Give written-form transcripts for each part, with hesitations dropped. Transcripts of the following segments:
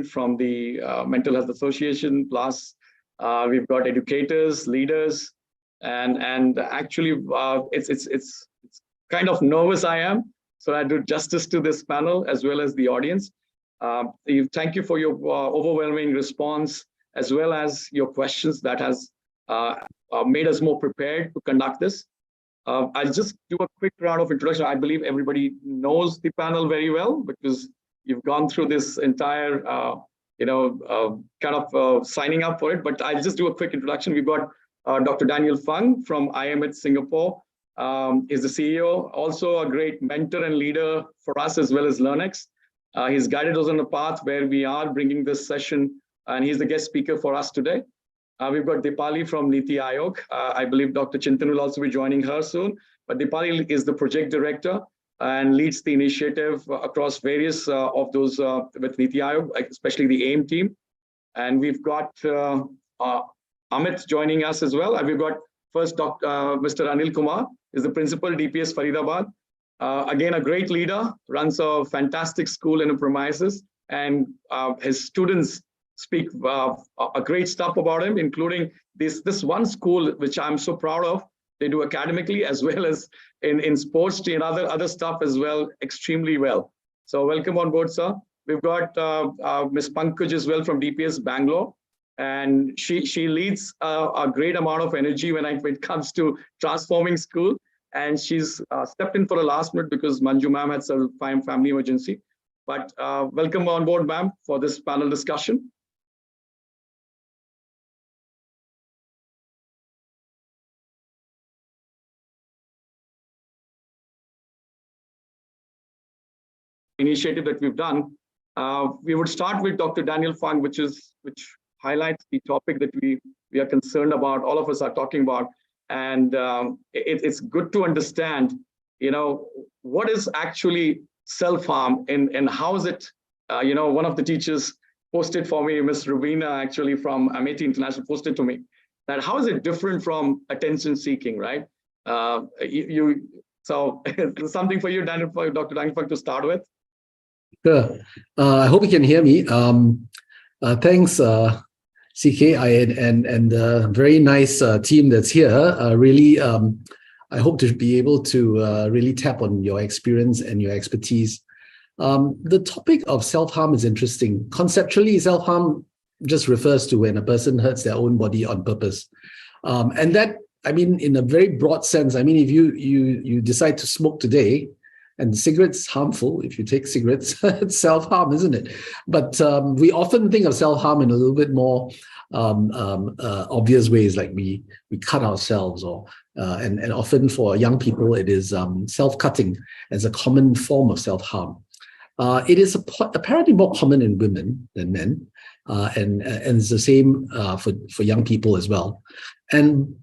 from the Mental Health Association, plus we've got educators, leaders, and actually it's kind of nervous I am, so I do justice to this panel as well as the audience. Thank you for your overwhelming response, as well as your questions that has made us more prepared to conduct this. I'll just do a quick round of introduction. I believe everybody knows the panel very well because you've gone through this entire, signing up for it. But I'll just do a quick introduction. We've got Dr. Daniel Fung from IMH Singapore. He's the CEO, also a great mentor and leader for us as well as LearnX. He's guided us on a path where we are bringing this session, and he's the guest speaker for us today. We've got Dipali from Niti Aayog. I believe Dr. Chintan will also be joining her soon. But Dipali is the project director and leads the initiative across various of those with Niti Aayog, especially the AIM team. And we've got Amit joining us as well. And we've got first Mr. Anil Kumar, is the principal DPS Faridabad. Again, a great leader, runs a fantastic school in the premises, and his students speak a great stuff about him, including this one school, which I'm so proud of. They do academically as well as in sports and other stuff as well, extremely well. So welcome on board, sir. We've got Ms. Pankaj as well from DPS Bangalore, and she leads a great amount of energy when it comes to transforming school. And she's stepped in for the last minute because Manju ma'am had some family emergency. But welcome on board, ma'am, for this panel discussion. Initiative that we've done. We would start with Dr. Daniel Fung, which highlights the topic that we are concerned about, all of us are talking about. And it's good to understand, what is actually self-harm and how is it, one of the teachers posted for me, Ms. Rubina, actually from Amity International, posted to me that how is it different from attention seeking, right? So something for you, Daniel, for Dr. Daniel Fung to start with. Sure. I hope you can hear me. Thanks, CK, and the very nice team that's here. Really, I hope to be able to really tap on your experience and your expertise. The topic of self-harm is interesting. Conceptually, self-harm just refers to when a person hurts their own body on purpose. And that, in a very broad sense, if you decide to smoke today, and cigarettes harmful. If you take cigarettes, it's self-harm, isn't it? But we often think of self-harm in a little bit more obvious ways, like we cut ourselves, or and often for young people, it is self-cutting as a common form of self-harm. It is apparently more common in women than men, and it's the same for young people as well.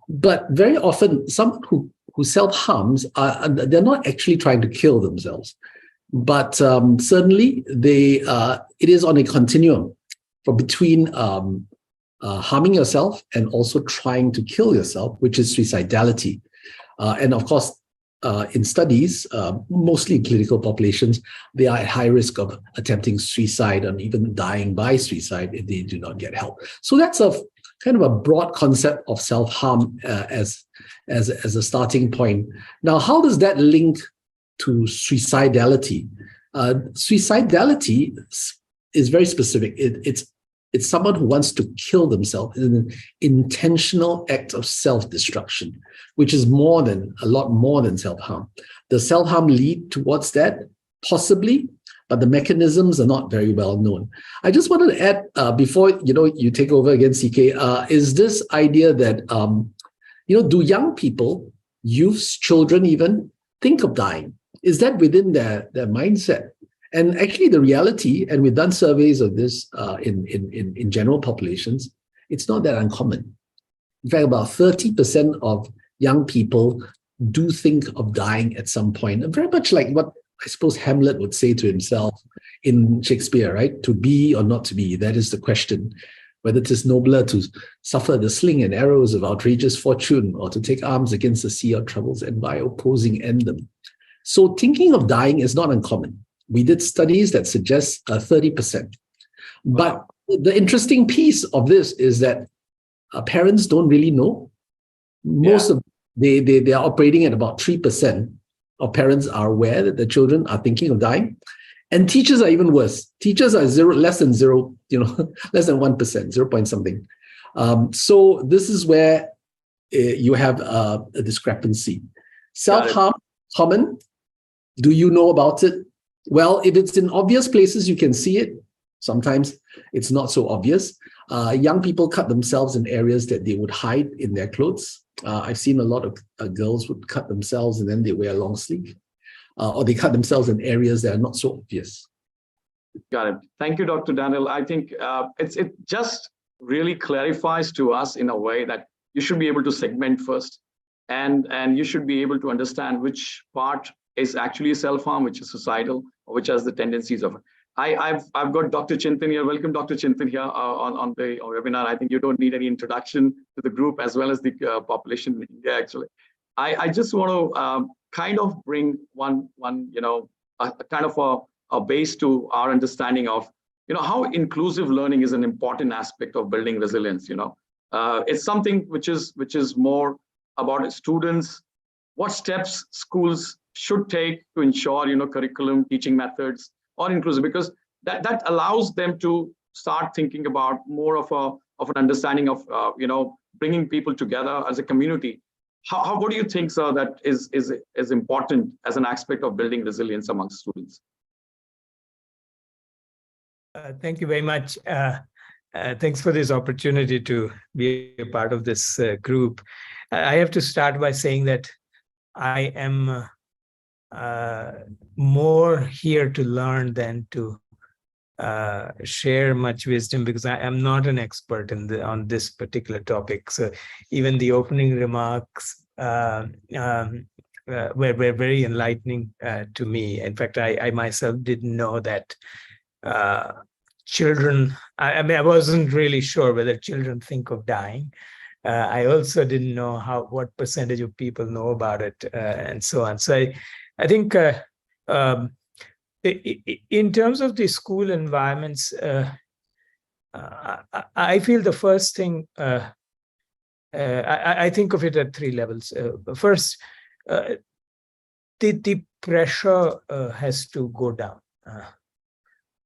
But very often, someone who self-harms, they're not actually trying to kill themselves, but certainly it is on a continuum between harming yourself and also trying to kill yourself, which is suicidality. And of course, in studies, mostly in clinical populations, they are at high risk of attempting suicide and even dying by suicide if they do not get help. So that's a kind of a broad concept of self-harm as a starting point. Now, how does that link to suicidality? Suicidality is very specific. It's someone who wants to kill themselves in an intentional act of self-destruction, which is a lot more than self-harm. Does self-harm lead towards that? Possibly, but the mechanisms are not very well known. I just wanted to add, before you take over again, CK, is this idea that do young people, youths, children even, think of dying? Is that within their mindset? And actually, the reality, and we've done surveys of this in general populations, it's not that uncommon. In fact, about 30% of young people do think of dying at some point, and very much like what I suppose Hamlet would say to himself in Shakespeare, right? To be or not to be, that is the question. Whether it is nobler to suffer the sling and arrows of outrageous fortune, or to take arms against the sea of troubles and by opposing end them. So thinking of dying is not uncommon. We did studies that suggest 30%. But Wow. the interesting piece of this is that parents don't really know. Most Yeah. of they are operating at about 3% of parents are aware that the children are thinking of dying. And teachers are even worse. Teachers are less than zero, less than 1%, 0 point something. So this is where you have a discrepancy. Got it. Self-harm, common. Do you know about it? Well, if it's in obvious places, you can see it. Sometimes it's not so obvious. Young people cut themselves in areas that they would hide in their clothes. I've seen a lot of girls would cut themselves and then they wear long sleeve, or they cut themselves in areas that are not so obvious. Got it. Thank you, Dr. Daniel. I think it just really clarifies to us in a way that you should be able to segment first, and you should be able to understand which part is actually self-harm, which is societal, or which has the tendencies of it. I've got Dr. Chintan here. Welcome, Dr. Chintan, here on the webinar. I think you don't need any introduction to the group as well as the population in India, actually. I just want to kind of bring one a kind of a base to our understanding of how inclusive learning is an important aspect of building resilience. It's something which is more about students, what steps schools should take to ensure curriculum, teaching methods are inclusive, because that allows them to start thinking about more of an understanding of bringing people together as a community. What do you think, sir, that is important as an aspect of building resilience amongst students? Thank you very much. Thanks for this opportunity to be a part of this group. I have to start by saying that I am more here to learn than to share much wisdom, because I am not an expert on this particular topic. So even the opening remarks were very enlightening to me. In fact, I myself didn't know that children, I mean, I wasn't really sure whether children think of dying. I also didn't know what percentage of people know about it, and so on. So I think in terms of the school environments, I feel the first thing, I think of it at three levels. First, the pressure has to go down.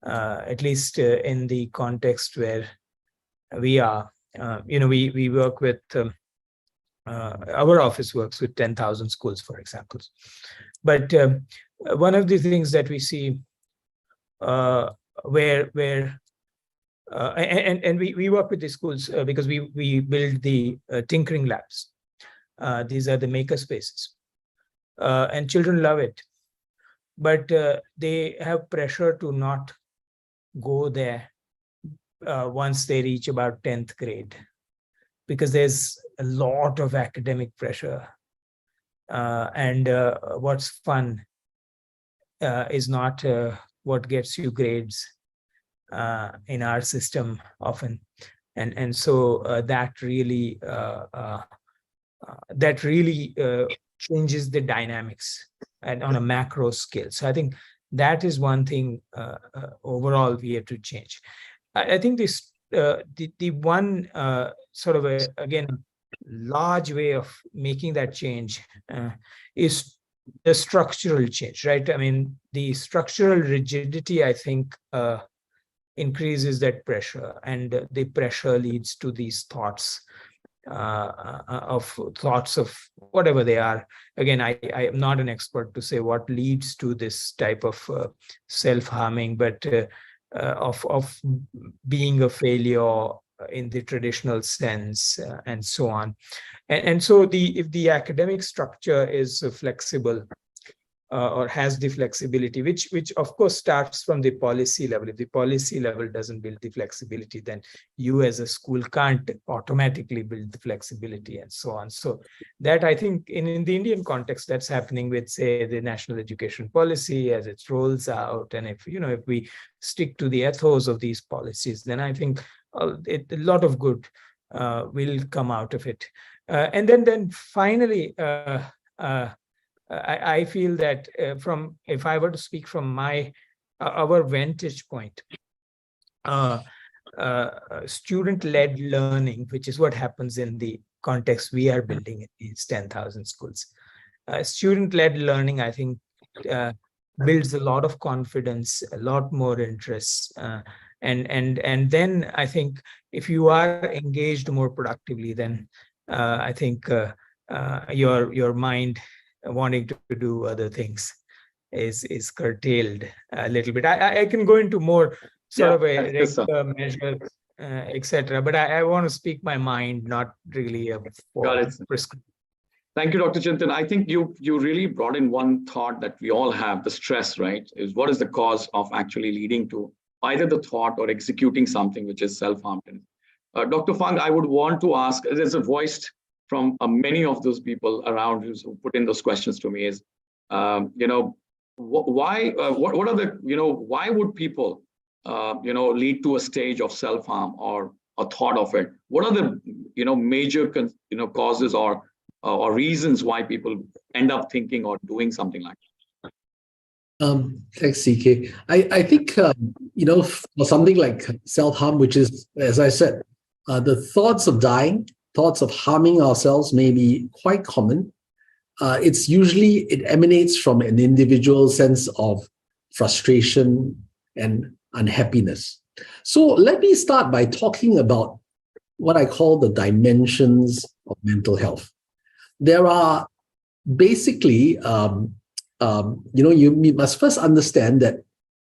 At least in the context where we are. We work with, our office works with 10,000 schools, for example. But one of the things that we see where we work with the schools because we build the tinkering labs. These are the maker spaces. And children love it. But they have pressure to not go there once they reach about 10th grade, because there's a lot of academic pressure. And what's fun is not what gets you grades in our system often. And so that really changes the dynamics and on a macro scale. So I think that is one thing overall we have to change. I think this the one sort of again large way of making that change is the structural change, right? I mean, the structural rigidity, I think, increases that pressure, and the pressure leads to these thoughts of whatever they are. Again, I am not an expert to say what leads to this type of self-harming, but of being a failure in the traditional sense, and so on. And so if the academic structure is flexible, or has the flexibility, which of course starts from the policy level. If the policy level doesn't build the flexibility, then you as a school can't automatically build the flexibility, and so on. So that, I think, in the Indian context, that's happening with, say, the national education policy as it rolls out. And if we stick to the ethos of these policies, then I think a lot of good will come out of it. And then finally, I feel that if I were to speak from our vantage point, student-led learning, which is what happens in the context we are building in these 10,000 schools. Student-led learning, I think, builds a lot of confidence, a lot more interest, and then I think if you are engaged more productively, then I think your mind wanting to do other things is curtailed a little bit. I can go into more sort of a regular measure, etc. But I want to speak my mind, not really a prescription. Thank you, Dr. Chintan. I think you really brought in one thought that we all have, the stress, right? Is what is the cause of actually leading to either the thought or executing something which is self-harm. Dr. Fung, I would want to ask, there's a voice from many of those people around who put in those questions to me is, why would people, lead to a stage of self-harm or a thought of it? What are the, major, causes or reasons why people end up thinking or doing something like that? Thanks, CK. I think, for something like self-harm, which is, as I said, the thoughts of dying, thoughts of harming ourselves may be quite common. It emanates from an individual sense of frustration and unhappiness. So let me start by talking about what I call the dimensions of mental health. There are basically, you must first understand that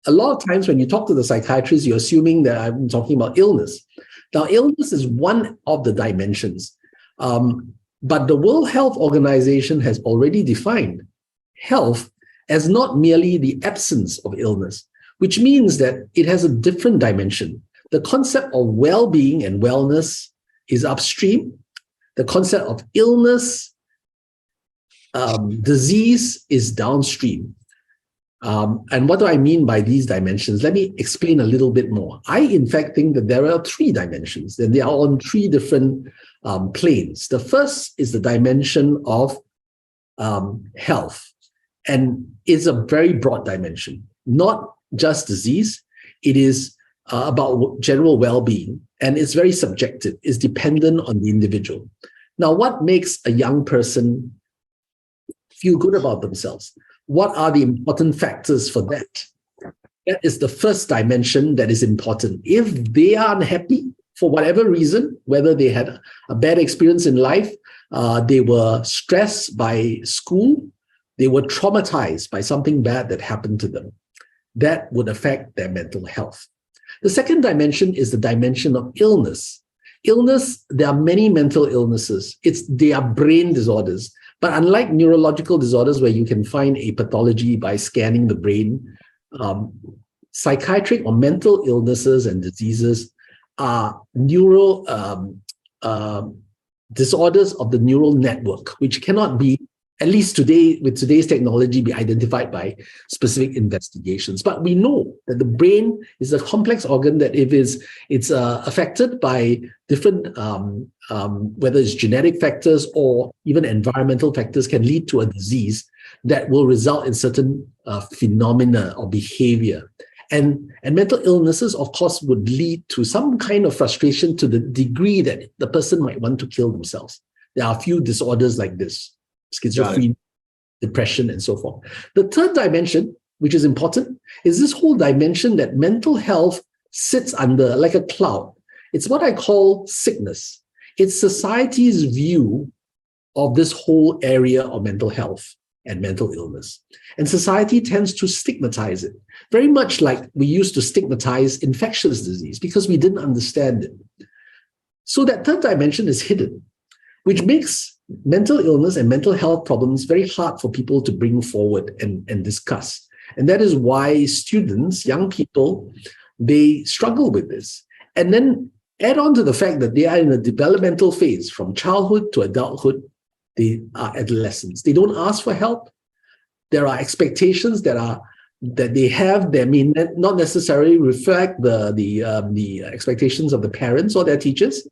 a lot of times when you talk to the psychiatrist, you're assuming that I'm talking about illness. Now, illness is one of the dimensions, but the World Health Organization has already defined health as not merely the absence of illness, which means that it has a different dimension. The concept of well-being and wellness is upstream. The concept of illness, disease is downstream. And what do I mean by these dimensions? Let me explain a little bit more. I, in fact, think that there are three dimensions, and they are on three different planes. The first is the dimension of health, and it's a very broad dimension, not just disease. It is about general well-being, and it's very subjective. It's dependent on the individual. Now, what makes a young person feel good about themselves? What are the important factors for that? That is the first dimension that is important. If they are unhappy for whatever reason, whether they had a bad experience in life, they were stressed by school, they were traumatized by something bad that happened to them, that would affect their mental health. The second dimension is the dimension of illness. Illness, there are many mental illnesses. They are brain disorders. But unlike neurological disorders where you can find a pathology by scanning the brain, psychiatric or mental illnesses and diseases are neural disorders of the neural network, which cannot be, at least today, with today's technology, be identified by specific investigations. But we know that the brain is a complex organ that if it's affected by different, whether it's genetic factors or even environmental factors, can lead to a disease that will result in certain phenomena or behavior. And mental illnesses, of course, would lead to some kind of frustration to the degree that the person might want to kill themselves. There are a few disorders like this: schizophrenia, depression, and so forth. The third dimension, which is important, is this whole dimension that mental health sits under like a cloud. It's what I call sickness. It's society's view of this whole area of mental health and mental illness. And society tends to stigmatize it, very much like we used to stigmatize infectious disease because we didn't understand it. So that third dimension is hidden, which makes mental illness and mental health problems very hard for people to bring forward and discuss. And that is why students, young people, they struggle with this. And then add on to the fact that they are in a developmental phase from childhood to adulthood. They are adolescents. They don't ask for help. There are expectations that they have that may not necessarily reflect the expectations of the parents or their teachers.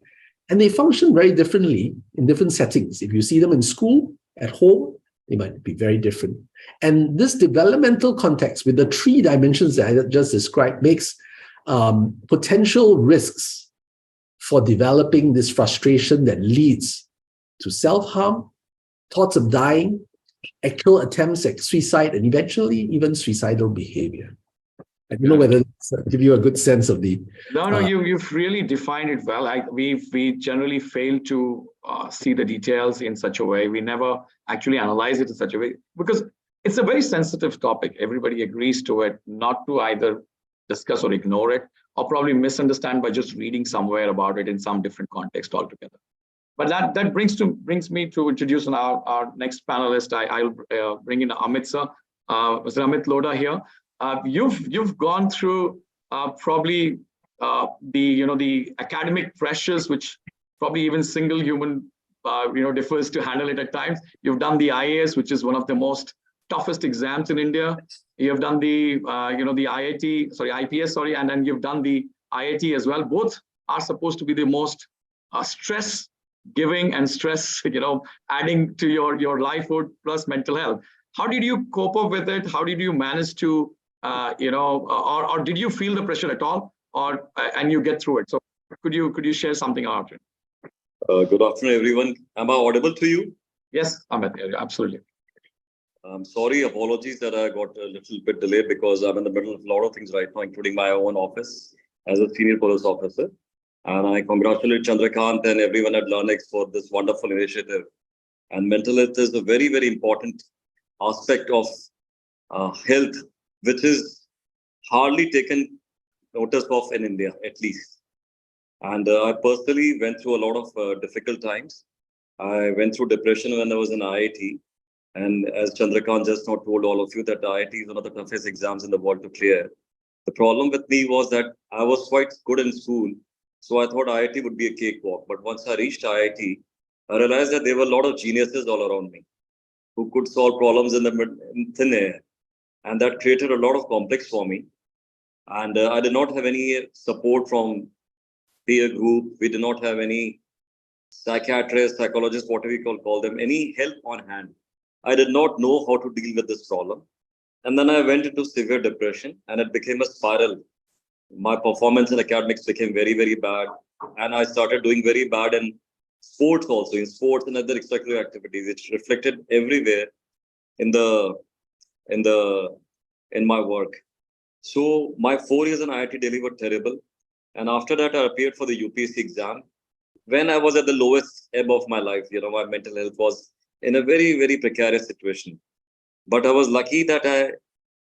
And they function very differently in different settings. If you see them in school, at home, they might be very different. And this developmental context with the three dimensions that I just described makes potential risks for developing this frustration that leads to self-harm, thoughts of dying, actual attempts at suicide, and eventually even suicidal behavior. I don't know whether it's give you a good sense of the. No, you've really defined it well. We generally fail to see the details in such a way. We never actually analyze it in such a way because it's a very sensitive topic. Everybody agrees to it, not to either discuss or ignore it, or probably misunderstand by just reading somewhere about it in some different context altogether. But that brings me to introduce our next panelist. I'll bring in Amit sir, Mr. Amit Lodha here. You've gone through probably the academic pressures, which probably even single human differs to handle it at times. You've done the IAS, which is one of the most toughest exams in India. You have done the IPS, and then you've done the IIT as well. Both are supposed to be the most stress giving and stress, adding to your livelihood plus mental health. How did you cope up with it? How did you manage to, or did you feel the pressure at all, and you get through it? So could you share something about it? Good afternoon, everyone. Am I audible to you? Yes, Amit, absolutely. I'm sorry, apologies that I got a little bit delayed because I'm in the middle of a lot of things right now, including my own office as a senior police officer. And I congratulate Chandrakant and everyone at Learnex for this wonderful initiative. And mental health is a very, very important aspect of health, which is hardly taken notice of in India, at least. And I personally went through a lot of difficult times. I went through depression when I was in IIT. And as Chandrakant just now told all of you that IIT is one of the toughest exams in the world to clear. The problem with me was that I was quite good in school. So I thought IIT would be a cakewalk. But once I reached IIT, I realized that there were a lot of geniuses all around me who could solve problems in thin air. And that created a lot of complex for me. And I did not have any support from peer group. We did not have any psychiatrists, psychologists, whatever you call them, any help on hand. I did not know how to deal with this problem. And then I went into severe depression and it became a spiral. My performance in academics became very, very bad. And I started doing very bad in sports also, in sports and other extracurricular activities. It reflected everywhere in my work. So my 4 years in IIT Delhi were terrible. And after that, I appeared for the UPSC exam. When I was at the lowest ebb of my life, my mental health was in a very, very precarious situation. But I was lucky that I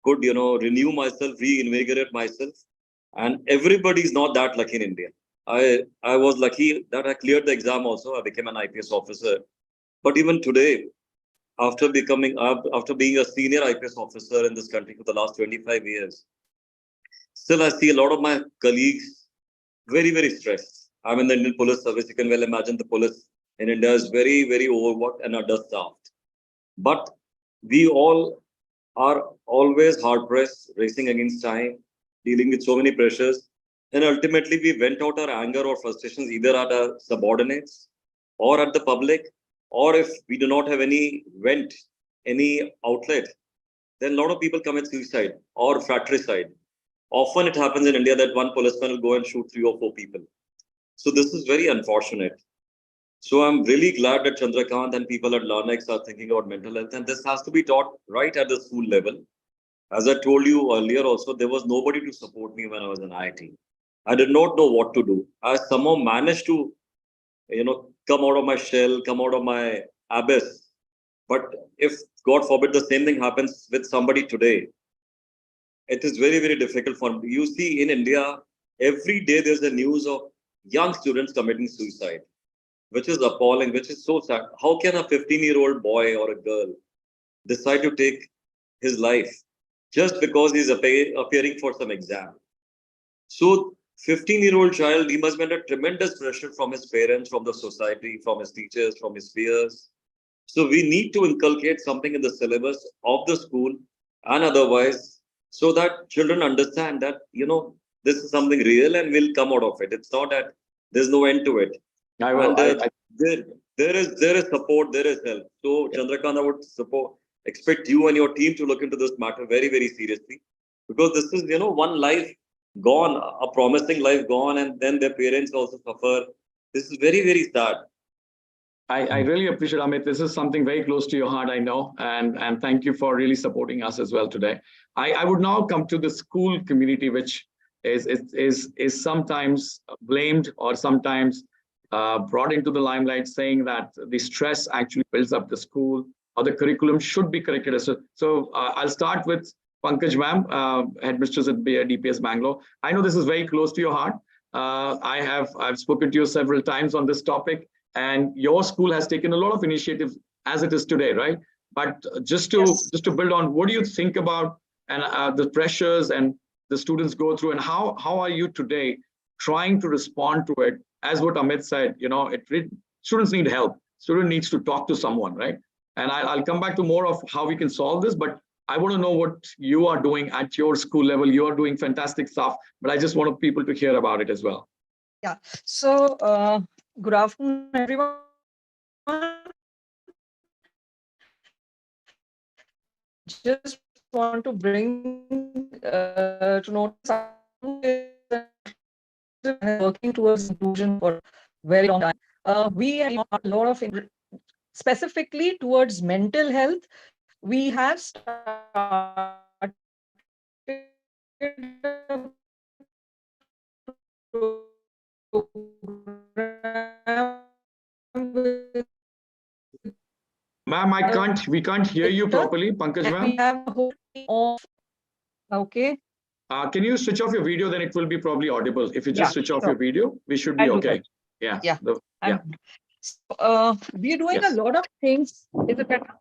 could, renew myself, reinvigorate myself. And everybody is not that lucky in India. I was lucky that I cleared the exam also. I became an IPS officer. But even today, after being a senior IPS officer in this country for the last 25 years, still I see a lot of my colleagues very, very stressed. I'm in the Indian Police Service. You can well imagine the police in India is very, very overworked and understaffed. But we all are always hard-pressed, racing against time, dealing with so many pressures. And ultimately, we vent out our anger or frustrations either at our subordinates or at the public, or if we do not have any vent, any outlet, then a lot of people commit suicide or fratricide. Often it happens in India that one policeman will go and shoot 3 or 4 people. So this is very unfortunate. So I'm really glad that Chandrakant and people at Learnex are thinking about mental health, and this has to be taught right at the school level. As I told you earlier also, there was nobody to support me when I was in IIT. I did not know what to do. I somehow managed to, come out of my shell, come out of my abyss. But if, God forbid, the same thing happens with somebody today, it is very, very difficult for me. You see, in India, every day there's a news of young students committing suicide, which is appalling, which is so sad. How can a 15-year-old boy or a girl decide to take his life just because he's appearing for some exam? So 15-year-old child, he must be under tremendous pressure from his parents, from the society, from his teachers, from his peers. So we need to inculcate something in the syllabus of the school and otherwise, so that children understand that, this is something real and will come out of it. It's not that there's no end to it. There is support, there is help. So Chandrakant, I would expect you and your team to look into this matter very, very seriously, because this is, one life gone, a promising life gone, and then their parents also suffer. This is very, very sad. I really appreciate, Amit. This is something very close to your heart, I know, and thank you for really supporting us as well today. I would now come to the school community, which is sometimes blamed or sometimes brought into the limelight, saying that the stress actually builds up the school or the curriculum should be corrected. So I'll start with Pankaj ma'am, headmistress at DPS Bangalore. I know this is very close to your heart. I've spoken to you several times on this topic. And your school has taken a lot of initiatives as it is today, right? But just to build on, what do you think about and the pressures and the students go through, and how are you today trying to respond to it? As what Amit said, students need help. Student needs to talk to someone, right? And I'll come back to more of how we can solve this, but I want to know what you are doing at your school level. You are doing fantastic stuff, but I just want people to hear about it as well. Yeah. So good afternoon, everyone. Just want to bring to notice working towards inclusion for a very long time. We have a lot of specifically towards mental health. We have started Ma'am, we can't hear you properly, Pankaj ma'am. We have a whole of, okay. Can you switch off your video? Then it will be probably audible. If you just switch off your video, we should be okay. Yeah. Yeah. Yeah. We're doing a lot of things. Is it better?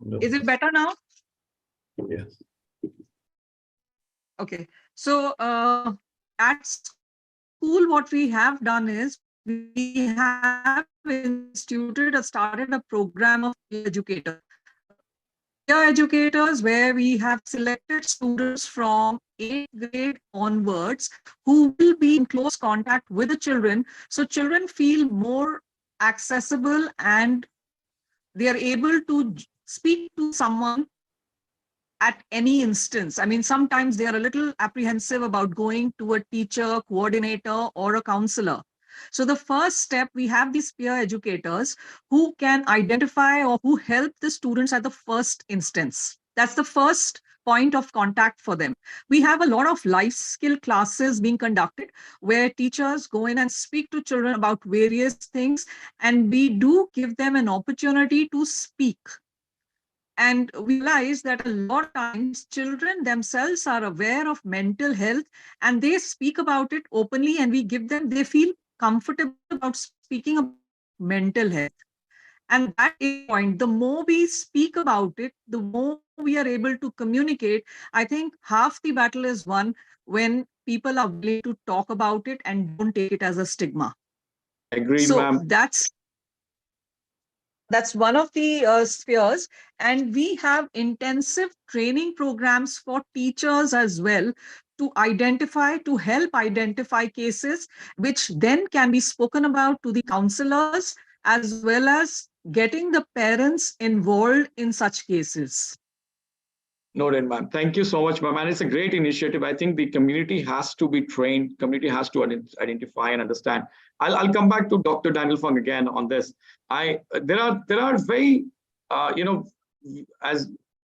No. Is it better now? Yes. Okay. So at school, what we have done is we have started a program of educators. Peer educators, where we have selected students from 8th grade onwards who will be in close contact with the children, so children feel more accessible and they are able to speak to someone at any instance. I mean, sometimes they are a little apprehensive about going to a teacher, coordinator, or a counselor. So the first step, we have these peer educators who can identify or who help the students at the first instance. That's the first point of contact for them. We have a lot of life skill classes being conducted where teachers go in and speak to children about various things, and we do give them an opportunity to speak. And we realize that a lot of times children themselves are aware of mental health and they speak about it openly, and they feel comfortable about speaking about mental health. And that is the point. The more we speak about it, the more we are able to communicate. I think half the battle is won when people are willing to talk about it and don't take it as a stigma. Agreed, so ma'am. That's one of the spheres. And we have intensive training programs for teachers as well to help identify cases, which then can be spoken about to the counselors, as well as getting the parents involved in such cases. Noted, ma'am. Thank you so much, ma'am. And it's a great initiative. I think the community has to be trained. Community has to identify and understand. I'll come back to Dr. Daniel Fung again on this. There are very, as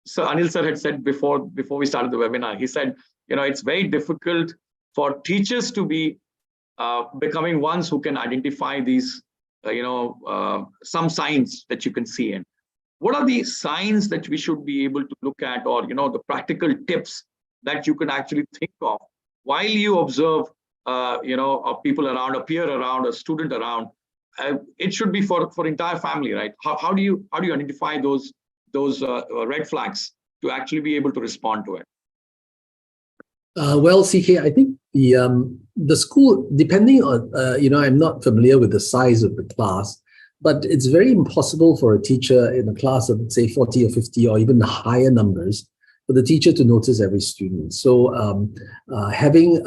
Sir Anil sir had said before we started the webinar, he said, it's very difficult for teachers to be becoming ones who can identify these, some signs that you can see in. What are the signs that we should be able to look at, or the practical tips that you can actually think of while you observe people around, a peer around, a student around? It should be for entire family, right? How do you identify those red flags to actually be able to respond to it? Well, CK, I think the school, depending on I'm not familiar with the size of the class, but it's very impossible for a teacher in a class of, say, 40 or 50 or even higher numbers, for the teacher to notice every student. So having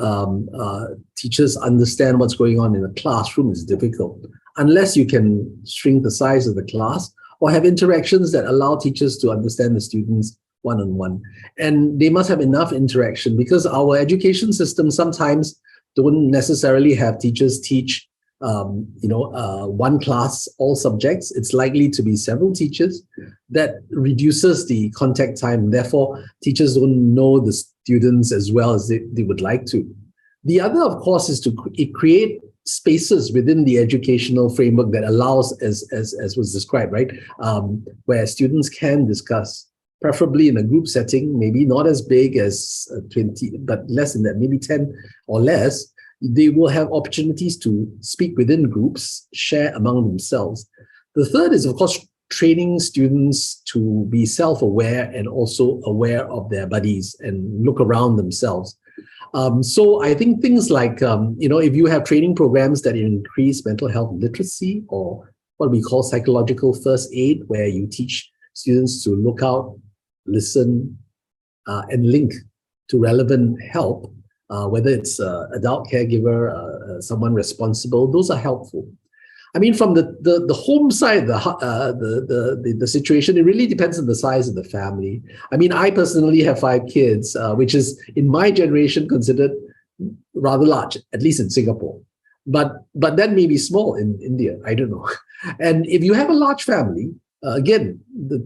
teachers understand what's going on in a classroom is difficult, unless you can shrink the size of the class or have interactions that allow teachers to understand the students one-on-one. And they must have enough interaction, because our education system sometimes don't necessarily have teachers teach one class, all subjects. It's likely to be several teachers. That reduces the contact time. Therefore, teachers don't know the students as well as they would like to. The other, of course, is to create spaces within the educational framework that allows, as was described, right, where students can discuss, preferably in a group setting, maybe not as big as 20, but less than that, maybe 10 or less. They will have opportunities to speak within groups, share among themselves. The third is, of course, training students to be self-aware and also aware of their buddies and look around themselves. So I think things like, if you have training programs that increase mental health literacy, or what we call psychological first aid, where you teach students to look out, listen, and link to relevant help, whether it's adult caregiver, someone responsible, those are helpful. I mean, from the home side, the situation, it really depends on the size of the family. I mean, I personally have 5 kids, which is in my generation considered rather large, at least in Singapore. But that may be small in India. I don't know. And if you have a large family, again, the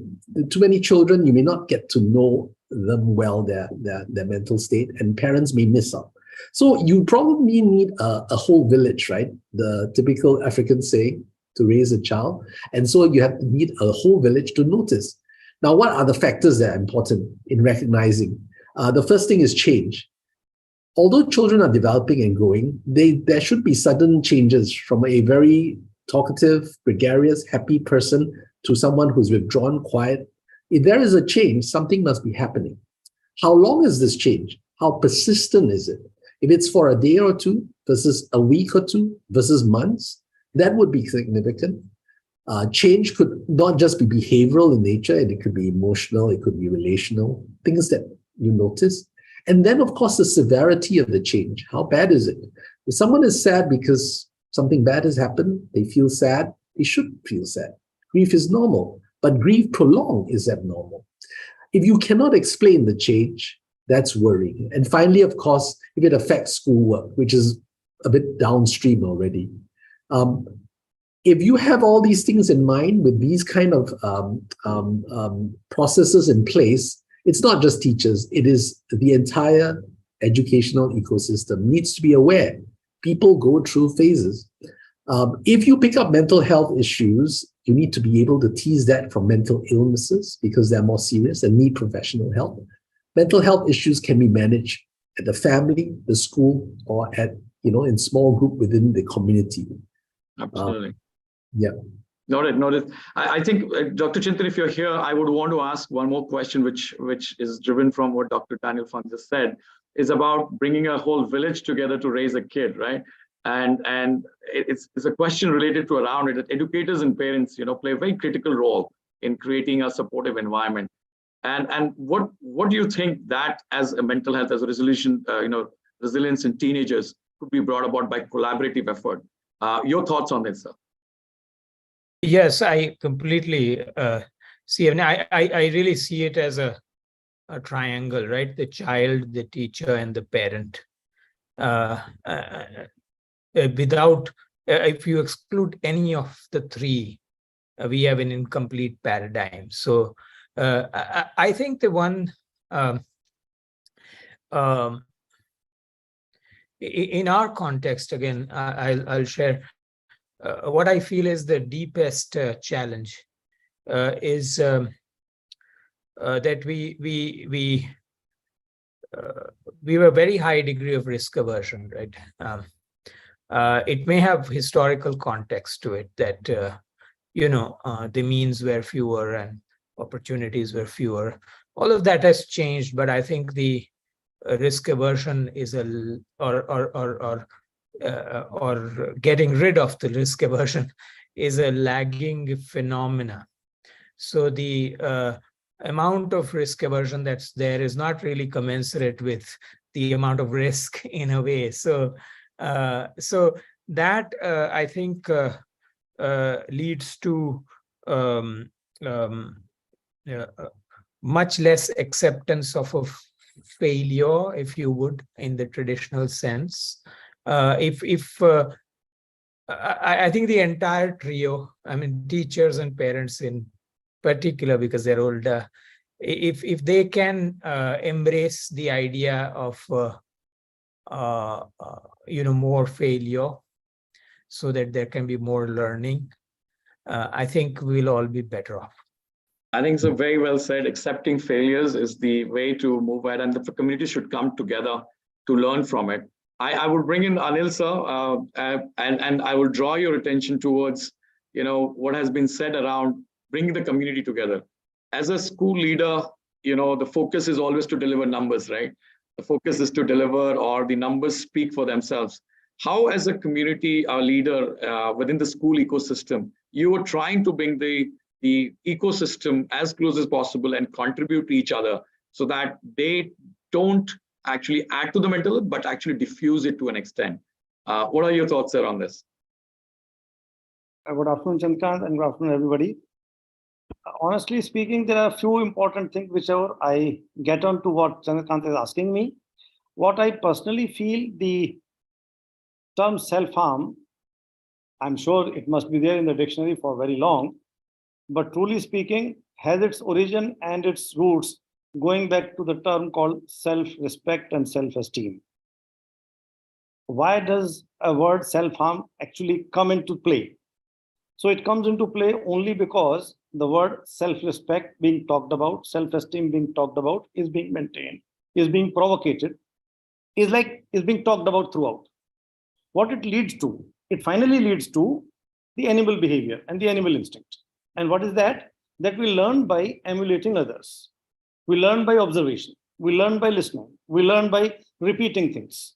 too many children, you may not get to know them well, their mental state, and parents may miss out. So you probably need a whole village, right? The typical African saying, to raise a child. And so you have to need a whole village to notice. Now, what are the factors that are important in recognizing? The first thing is change. Although children are developing and growing, there should be sudden changes from a very talkative, gregarious, happy person to someone who's withdrawn, quiet. If there is a change, something must be happening. How long is this change? How persistent is it? If it's for a day or two versus a week or two versus months, that would be significant. Change could not just be behavioral in nature, and it could be emotional, it could be relational, things that you notice. And then, of course, the severity of the change. How bad is it? If someone is sad because something bad has happened, they feel sad, they should feel sad. Grief is normal, but grief prolonged is abnormal. If you cannot explain the change, that's worrying. And finally, of course, if it affects schoolwork, which is a bit downstream already. If you have all these things in mind with these kind of processes in place, it's not just teachers, it is the entire educational ecosystem needs to be aware. People go through phases. If you pick up mental health issues, you need to be able to tease that from mental illnesses because they're more serious and need professional help. Mental health issues can be managed at the family, the school, or in small group within the community. Absolutely. Yeah. Noted. I think, Dr. Chintan, if you're here, I would want to ask one more question, which is driven from what Dr. Daniel Fung just said, is about bringing a whole village together to raise a kid, right? And it's a question related to around it, that educators and parents, play a very critical role in creating a supportive environment. And what do you think that as a mental health, as a resilience in teenagers could be brought about by collaborative effort? Your thoughts on this, sir? Yes, I completely see. And I really see it as a triangle, right? The child, the teacher, and the parent. If you exclude any of the three, we have an incomplete paradigm. So I think the one in our context, again, I'll share what I feel is the deepest challenge is that we have a very high degree of risk aversion, right? It may have historical context to it that the means were fewer and opportunities were fewer. All of that has changed, but I think the risk aversion is or getting rid of the risk aversion is a lagging phenomena. So the amount of risk aversion that's there is not really commensurate with the amount of risk in a way. So that I think leads to much less acceptance of a failure, if you would, in the traditional sense. I think the entire trio, I mean, teachers and parents in particular, because they're older, if they can embrace the idea of more failure, so that there can be more learning, I think we'll all be better off. I think so. Very well said. Accepting failures is the way to move ahead, and the community should come together to learn from it. I would bring in Anil sir, and I will draw your attention towards what has been said around bringing the community together. As a school leader, the focus is always to deliver numbers, right? The focus is to deliver, or the numbers speak for themselves. How, as a community leader within the school ecosystem, you are trying to bring the ecosystem as close as possible and contribute to each other, so that they don't actually add to the mental health, but actually diffuse it to an extent. What are your thoughts, sir, on this? Good afternoon, Chandkant, and good afternoon, everybody. Honestly speaking, there are a few important things whichever I get on to what Chandkant is asking me. What I personally feel, the term self-harm, I'm sure it must be there in the dictionary for very long, but truly speaking, has its origin and its roots going back to the term called self-respect and self-esteem. Why does a word self-harm actually come into play? So it comes into play only because the word self-respect being talked about, self-esteem being talked about, is being maintained, is being provocated, is being talked about throughout. What it leads to, it finally leads to the animal behavior and the animal instinct. And what is that? That we learn by emulating others. We learn by observation. We learn by listening. We learn by repeating things.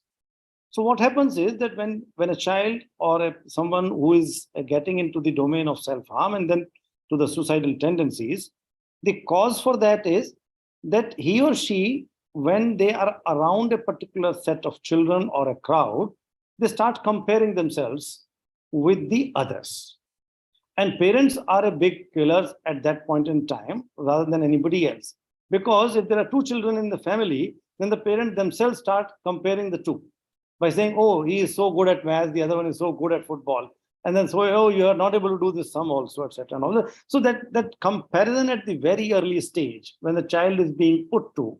So what happens is that when a child or someone who is getting into the domain of self-harm and then to the suicidal tendencies, the cause for that is that he or she, when they are around a particular set of children or a crowd, they start comparing themselves with the others. And parents are a big killers at that point in time rather than anybody else. Because if there are two children in the family, then the parents themselves start comparing the two by saying, oh, he is so good at math, the other one is so good at football. And then so, oh, you are not able to do this sum also, etc. And all that. So that comparison at the very early stage, when the child is being put to,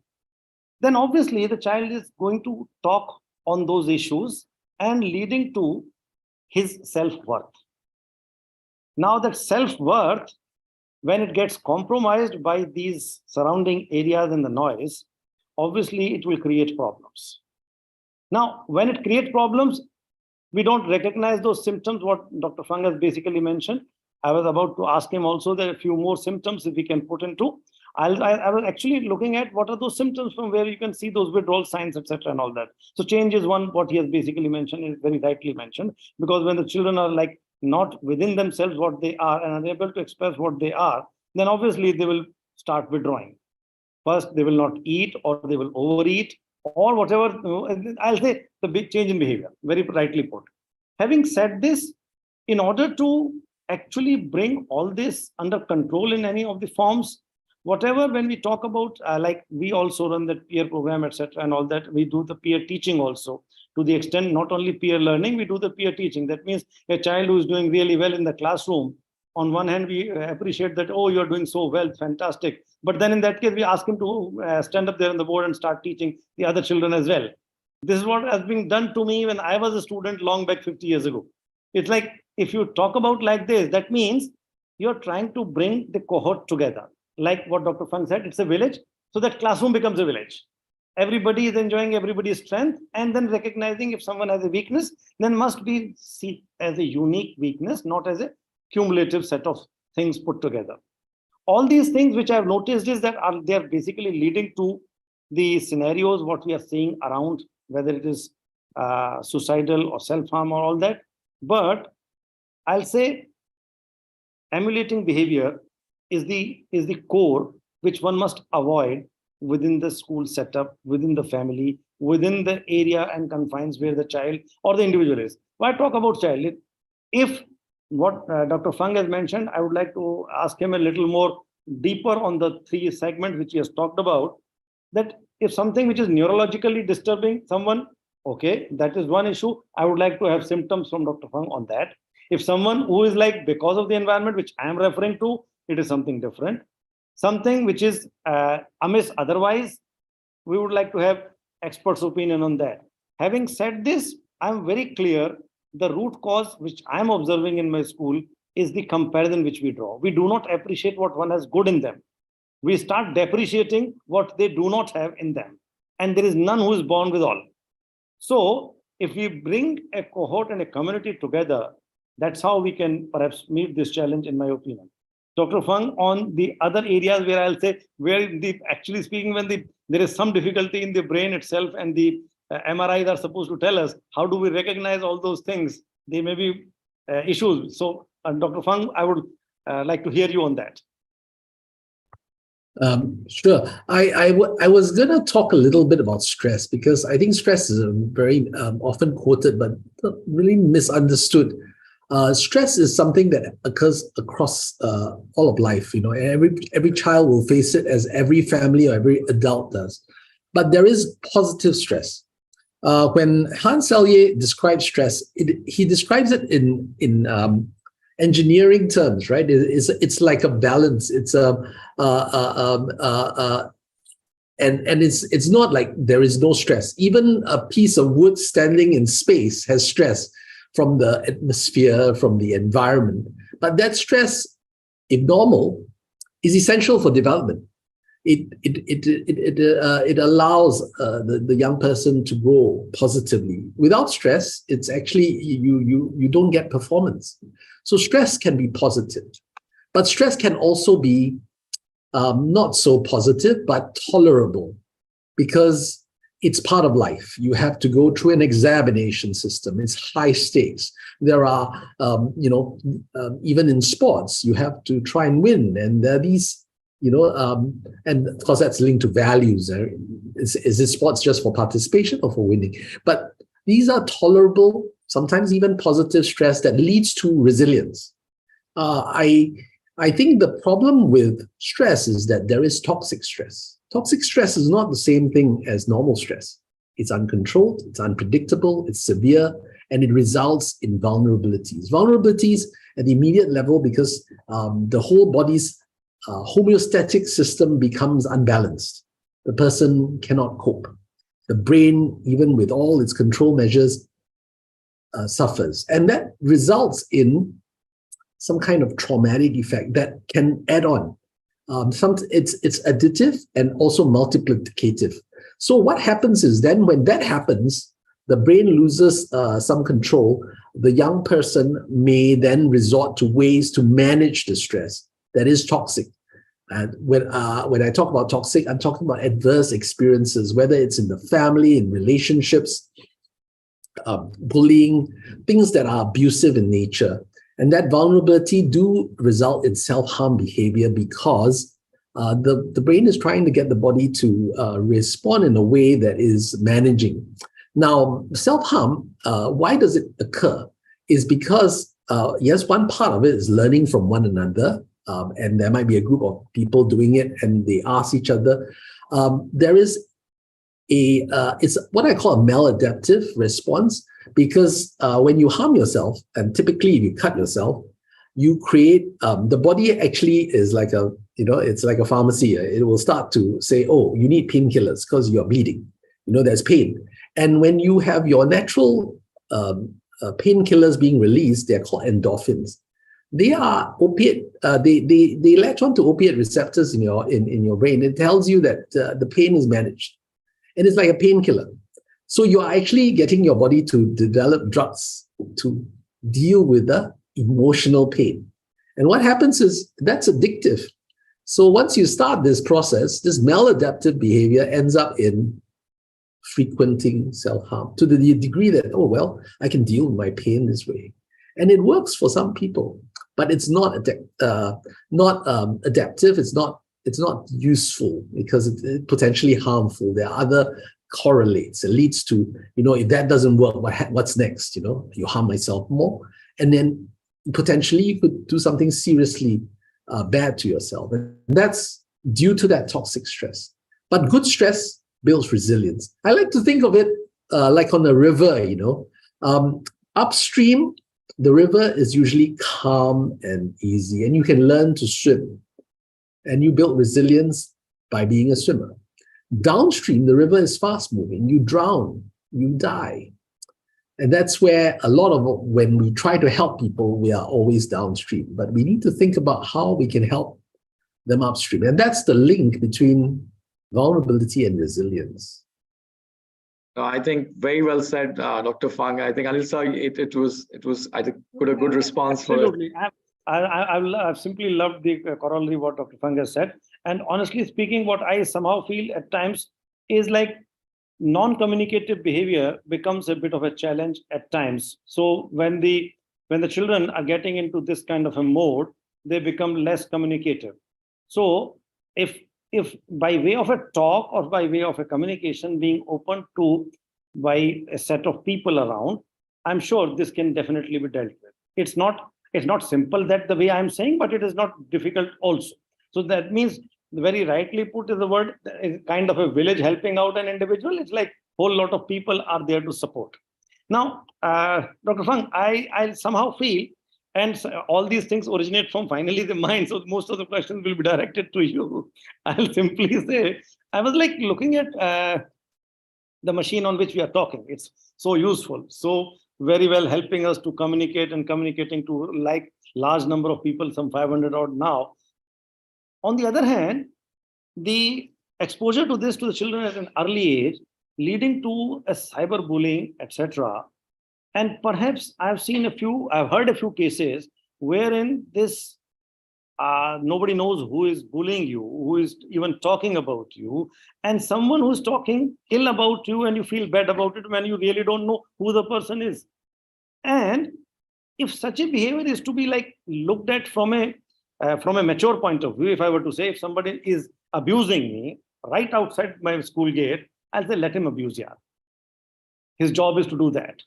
then obviously the child is going to talk on those issues and leading to his self-worth. Now that self-worth, when it gets compromised by these surrounding areas and the noise, obviously it will create problems. Now, when it creates problems, we don't recognize those symptoms, what Dr. Fung has basically mentioned. I was about to ask him also that a few more symptoms if we can put into. I was actually looking at what are those symptoms from where you can see those withdrawal signs, etc. and all that. So change is one, what he has basically mentioned, is very rightly mentioned, because when the children are like not within themselves what they are and unable to express what they are, then obviously they will start withdrawing. First, they will not eat, or they will overeat, or whatever. I'll say the big change in behavior, very rightly put. Having said this, in order to actually bring all this under control in any of the forms, whatever, when we talk about, like we also run the peer program, etc. and all that, we do the peer teaching also. To the extent, not only peer learning, we do the peer teaching. That means a child who is doing really well in the classroom, on one hand, we appreciate that, oh, you're doing so well, fantastic. But then in that case, we ask him to stand up there on the board and start teaching the other children as well. This is what has been done to me when I was a student long back 50 years ago. It's like, if you talk about like this, that means you're trying to bring the cohort together. Like what Dr. Fung said, it's a village. So that classroom becomes a village. Everybody is enjoying everybody's strength, and then recognizing if someone has a weakness, then must be seen as a unique weakness, not as a cumulative set of things put together. All these things which I've noticed is that they're basically leading to the scenarios what we are seeing around, whether it is suicidal or self-harm or all that. But I'll say emulating behavior is the core which one must avoid within the school setup, within the family, within the area and confines where the child or the individual is. Why talk about child? If what Dr. Fung has mentioned, I would like to ask him a little more deeper on the three segments which he has talked about, that if something which is neurologically disturbing someone, okay, that is one issue. I would like to have symptoms from Dr. Fung on that. If someone who is like because of the environment, which I am referring to, it is something different. Something which is amiss otherwise, we would like to have experts' opinion on that. Having said this, I'm very clear the root cause which I'm observing in my school is the comparison which we draw. We do not appreciate what one has good in them. We start depreciating what they do not have in them. And there is none who is born with all. So if we bring a cohort and a community together, that's how we can perhaps meet this challenge, in my opinion. Dr. Fung, on the other areas where I'll say, where actually speaking, when there is some difficulty in the brain itself and the MRIs are supposed to tell us, how do we recognize all those things? They may be issues. So Dr. Fung, I would like to hear you on that. Sure. I was going to talk a little bit about stress, because I think stress is a very often quoted but really misunderstood. Stress is something that occurs across all of life. You know, every child will face it, as every family or every adult does. But there is positive stress. When Hans Selye describes stress, he describes it in engineering terms, right? It's like a balance. It's it's not like there is no stress. Even a piece of wood standing in space has stress from the atmosphere, from the environment. But that stress, if normal, is essential for development. It allows the young person to grow positively. Without stress, it's actually you don't get performance. So stress can be positive, but stress can also be not so positive but tolerable, because it's part of life. You have to go through an examination system. It's high stakes. There are even in sports, you have to try and win, and there are these. And of course that's linked to values. Is this sports just for participation or for winning? But these are tolerable, sometimes even positive stress that leads to resilience. I think the problem with stress is that there is toxic stress. Toxic stress is not the same thing as normal stress. It's uncontrolled, it's unpredictable, it's severe, and it results in vulnerabilities. Vulnerabilities at the immediate level because the whole body's homeostatic system becomes unbalanced. The person cannot cope. The brain, even with all its control measures, suffers. And that results in some kind of traumatic effect that can add on. It's additive and also multiplicative. So what happens is then when that happens, the brain loses some control. The young person may then resort to ways to manage the stress that is toxic. And when I talk about toxic, I'm talking about adverse experiences, whether it's in the family, in relationships, bullying, things that are abusive in nature. And that vulnerability do result in self-harm behavior because the brain is trying to get the body to respond in a way that is managing. Now, self-harm, why does it occur? Is because, yes, one part of it is learning from one another. And there might be a group of people doing it and they ask each other. There is it's what I call a maladaptive response, because when you harm yourself, and typically if you cut yourself, you create, the body actually is like it's like a pharmacy. It will start to say, oh, you need painkillers because you're bleeding. There's pain. And when you have your natural painkillers being released, they're called endorphins. They are opiate. They latch on to opiate receptors in your brain. It tells you that the pain is managed, and it's like a painkiller. So you are actually getting your body to develop drugs to deal with the emotional pain. And what happens is that's addictive. So once you start this process, this maladaptive behavior ends up in frequenting self-harm to the degree that, oh, well, I can deal with my pain this way. And it works for some people, but it's not adaptive. It's not useful because it's potentially harmful. There are other correlates. It leads to, if that doesn't work, what's next? You harm myself more. And then potentially you could do something seriously bad to yourself. And that's due to that toxic stress. But good stress builds resilience. I like to think of it like on a river, upstream, the river is usually calm and easy, and you can learn to swim. And you build resilience by being a swimmer. Downstream, the river is fast moving. You drown, you die. And that's where a lot of, when we try to help people, we are always downstream. But we need to think about how we can help them upstream. And that's the link between vulnerability and resilience. I think very well said, Dr. Fang. I think Anil sir, it was I think a good response for it. Absolutely. I've simply loved the corollary what Dr. Fang has said. And honestly speaking, what I somehow feel at times is like non-communicative behavior becomes a bit of a challenge at times. So when the children are getting into this kind of a mode, they become less communicative. So if by way of a talk or by way of a communication being open to by a set of people around, I'm sure this can definitely be dealt with. It's not simple that the way I'm saying, but it is not difficult also. So that means, very rightly put is the word, is kind of a village helping out an individual. It's like a whole lot of people are there to support. Now, Dr. Fang, I somehow feel, and all these things originate from finally the mind. So most of the questions will be directed to you. I'll simply say, I was like looking at the machine on which we are talking. It's so useful, so very well helping us to communicate and communicating to like large number of people, some 500 odd now. On the other hand, the exposure to this to the children at an early age, leading to a cyberbullying, etc. And perhaps I've heard a few cases wherein this nobody knows who is bullying you, who is even talking about you, and someone who's talking ill about you, and you feel bad about it when you really don't know who the person is. And if such a behavior is to be like looked at from a mature point of view, if I were to say, if somebody is abusing me right outside my school gate, I'll say, let him abuse you. His job is to do that.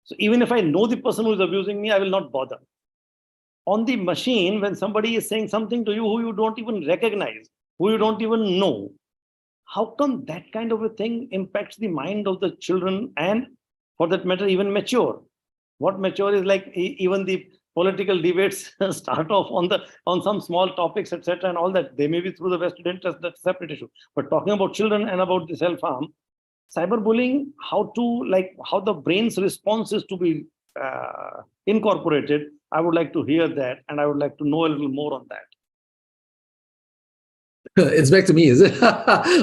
So even if I know the person who is abusing me, I will not bother. On the machine, when somebody is saying something to you who you don't even recognize, who you don't even know, how come that kind of a thing impacts the mind of the children and, for that matter, even mature? What mature is like, even the political debates start off on some small topics, etc., and all that. They may be through the vested interest, that's a separate issue. But talking about children and about the self-harm, cyberbullying, how the brain's response is to be incorporated, I would like to hear that, and I would like to know a little more on that. It's back to me, is it?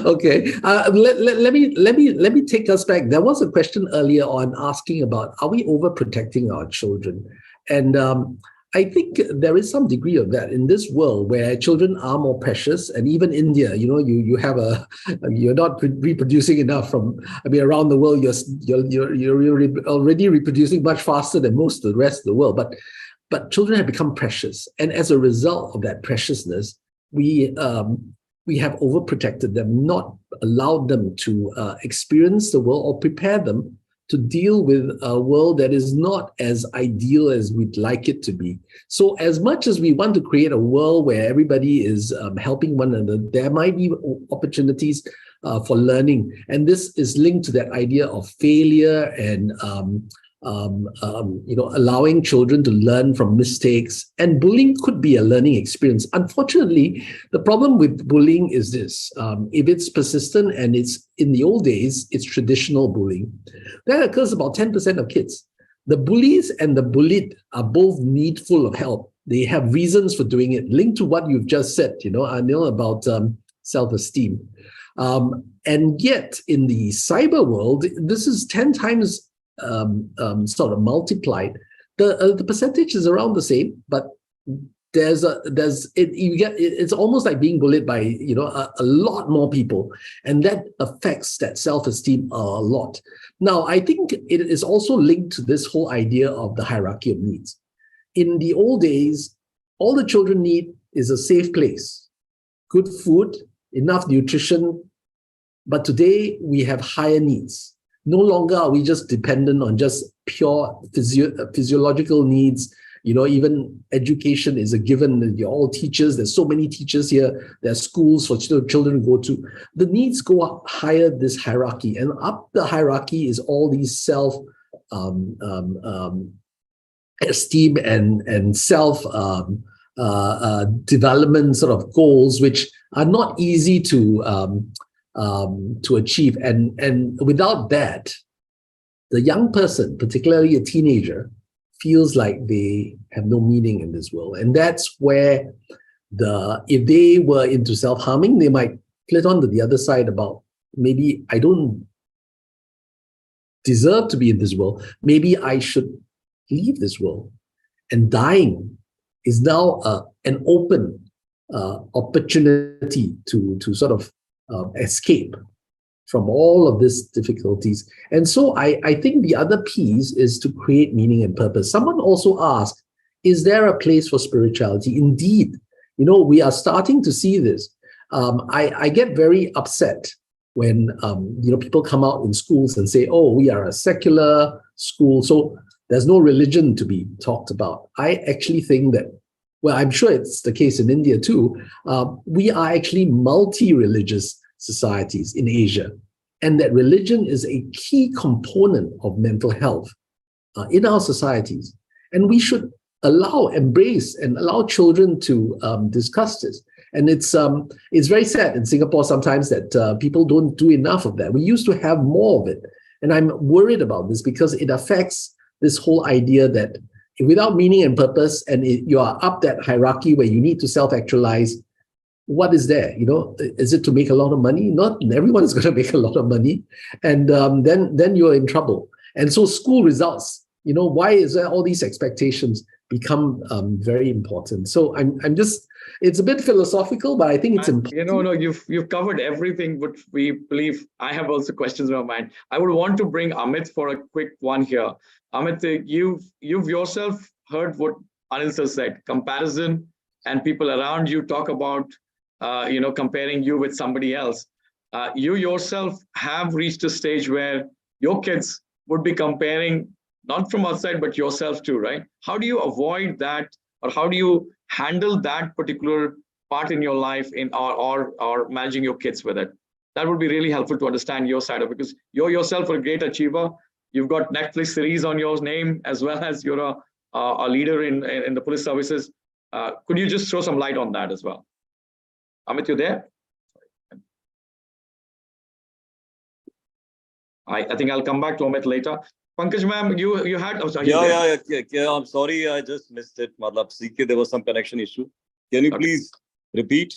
Okay. Let me take us back. There was a question earlier on asking about, are we overprotecting our children? And I think there is some degree of that in this world where children are more precious. And even India, you're not reproducing enough around the world, you're already reproducing much faster than most of the rest of the world. But children have become precious. And as a result of that preciousness, we have overprotected them, not allowed them to experience the world or prepare them to deal with a world that is not as ideal as we'd like it to be. So as much as we want to create a world where everybody is helping one another, there might be opportunities for learning. And this is linked to that idea of failure and allowing children to learn from mistakes. And bullying could be a learning experience. Unfortunately, the problem with bullying is this. If it's persistent and it's in the old days, it's traditional bullying. That occurs about 10% of kids. The bullies and the bullied are both needful of help. They have reasons for doing it, linked to what you've just said, Anil, about self-esteem. And yet, in the cyber world, this is 10 times sort of multiplied. The percentage is around the same, but it's almost like being bullied by a lot more people, and that affects that self-esteem a lot. Now, I think it is also linked to this whole idea of the hierarchy of needs. In the old days, all the children need is a safe place, good food, enough nutrition. But today we have higher needs. No longer are we just dependent on just pure physiological needs, Even education is a given. You're all teachers. There's so many teachers here. There are schools for children to go to. The needs go up higher this hierarchy, and up the hierarchy is all these self esteem and self development sort of goals, which are not easy to achieve. And without that, the young person, particularly a teenager, feels like they have no meaning in this world. And that's where if they were into self-harming, they might flit on to the other side about, maybe I don't deserve to be in this world. Maybe I should leave this world. And dying is now an open opportunity to sort of escape from all of these difficulties. And so I think the other piece is to create meaning and purpose. Someone also asked, is there a place for spirituality? Indeed, we are starting to see this. I get very upset when people come out in schools and say, oh, we are a secular school, so there's no religion to be talked about. I actually think that, well, I'm sure it's the case in India too, we are actually multi-religious societies in Asia, and that religion is a key component of mental health in our societies. And we should embrace and allow children to discuss this. And it's very sad in Singapore sometimes that people don't do enough of that. We used to have more of it. And I'm worried about this because it affects this whole idea that without meaning and purpose, and you are up that hierarchy where you need to self-actualize, what is there? Is it to make a lot of money? Not everyone is going to make a lot of money. And then you're in trouble. And so school results, why is there all these expectations become very important? So I'm just, it's a bit philosophical, but I think it's important. You've covered everything which we believe. I have also questions in my mind. I would want to bring Amit for a quick one here. Amit, you've yourself heard what Anil sir said, comparison, and people around you talk about, comparing you with somebody else. You yourself have reached a stage where your kids would be comparing, not from outside, but yourself too, right? How do you avoid that, or how do you handle that particular part in your life or managing your kids with it? That would be really helpful to understand your side of it, because you're yourself a great achiever. You've got Netflix series on your name, as well as you're a leader in the police services. Could you just throw some light on that as well? Amit, you there? I think I'll come back to Amit later. Pankaj ma'am, you had... Oh, sorry, yeah. I'm sorry, I just missed it. CK, there was some connection issue. Can you please repeat?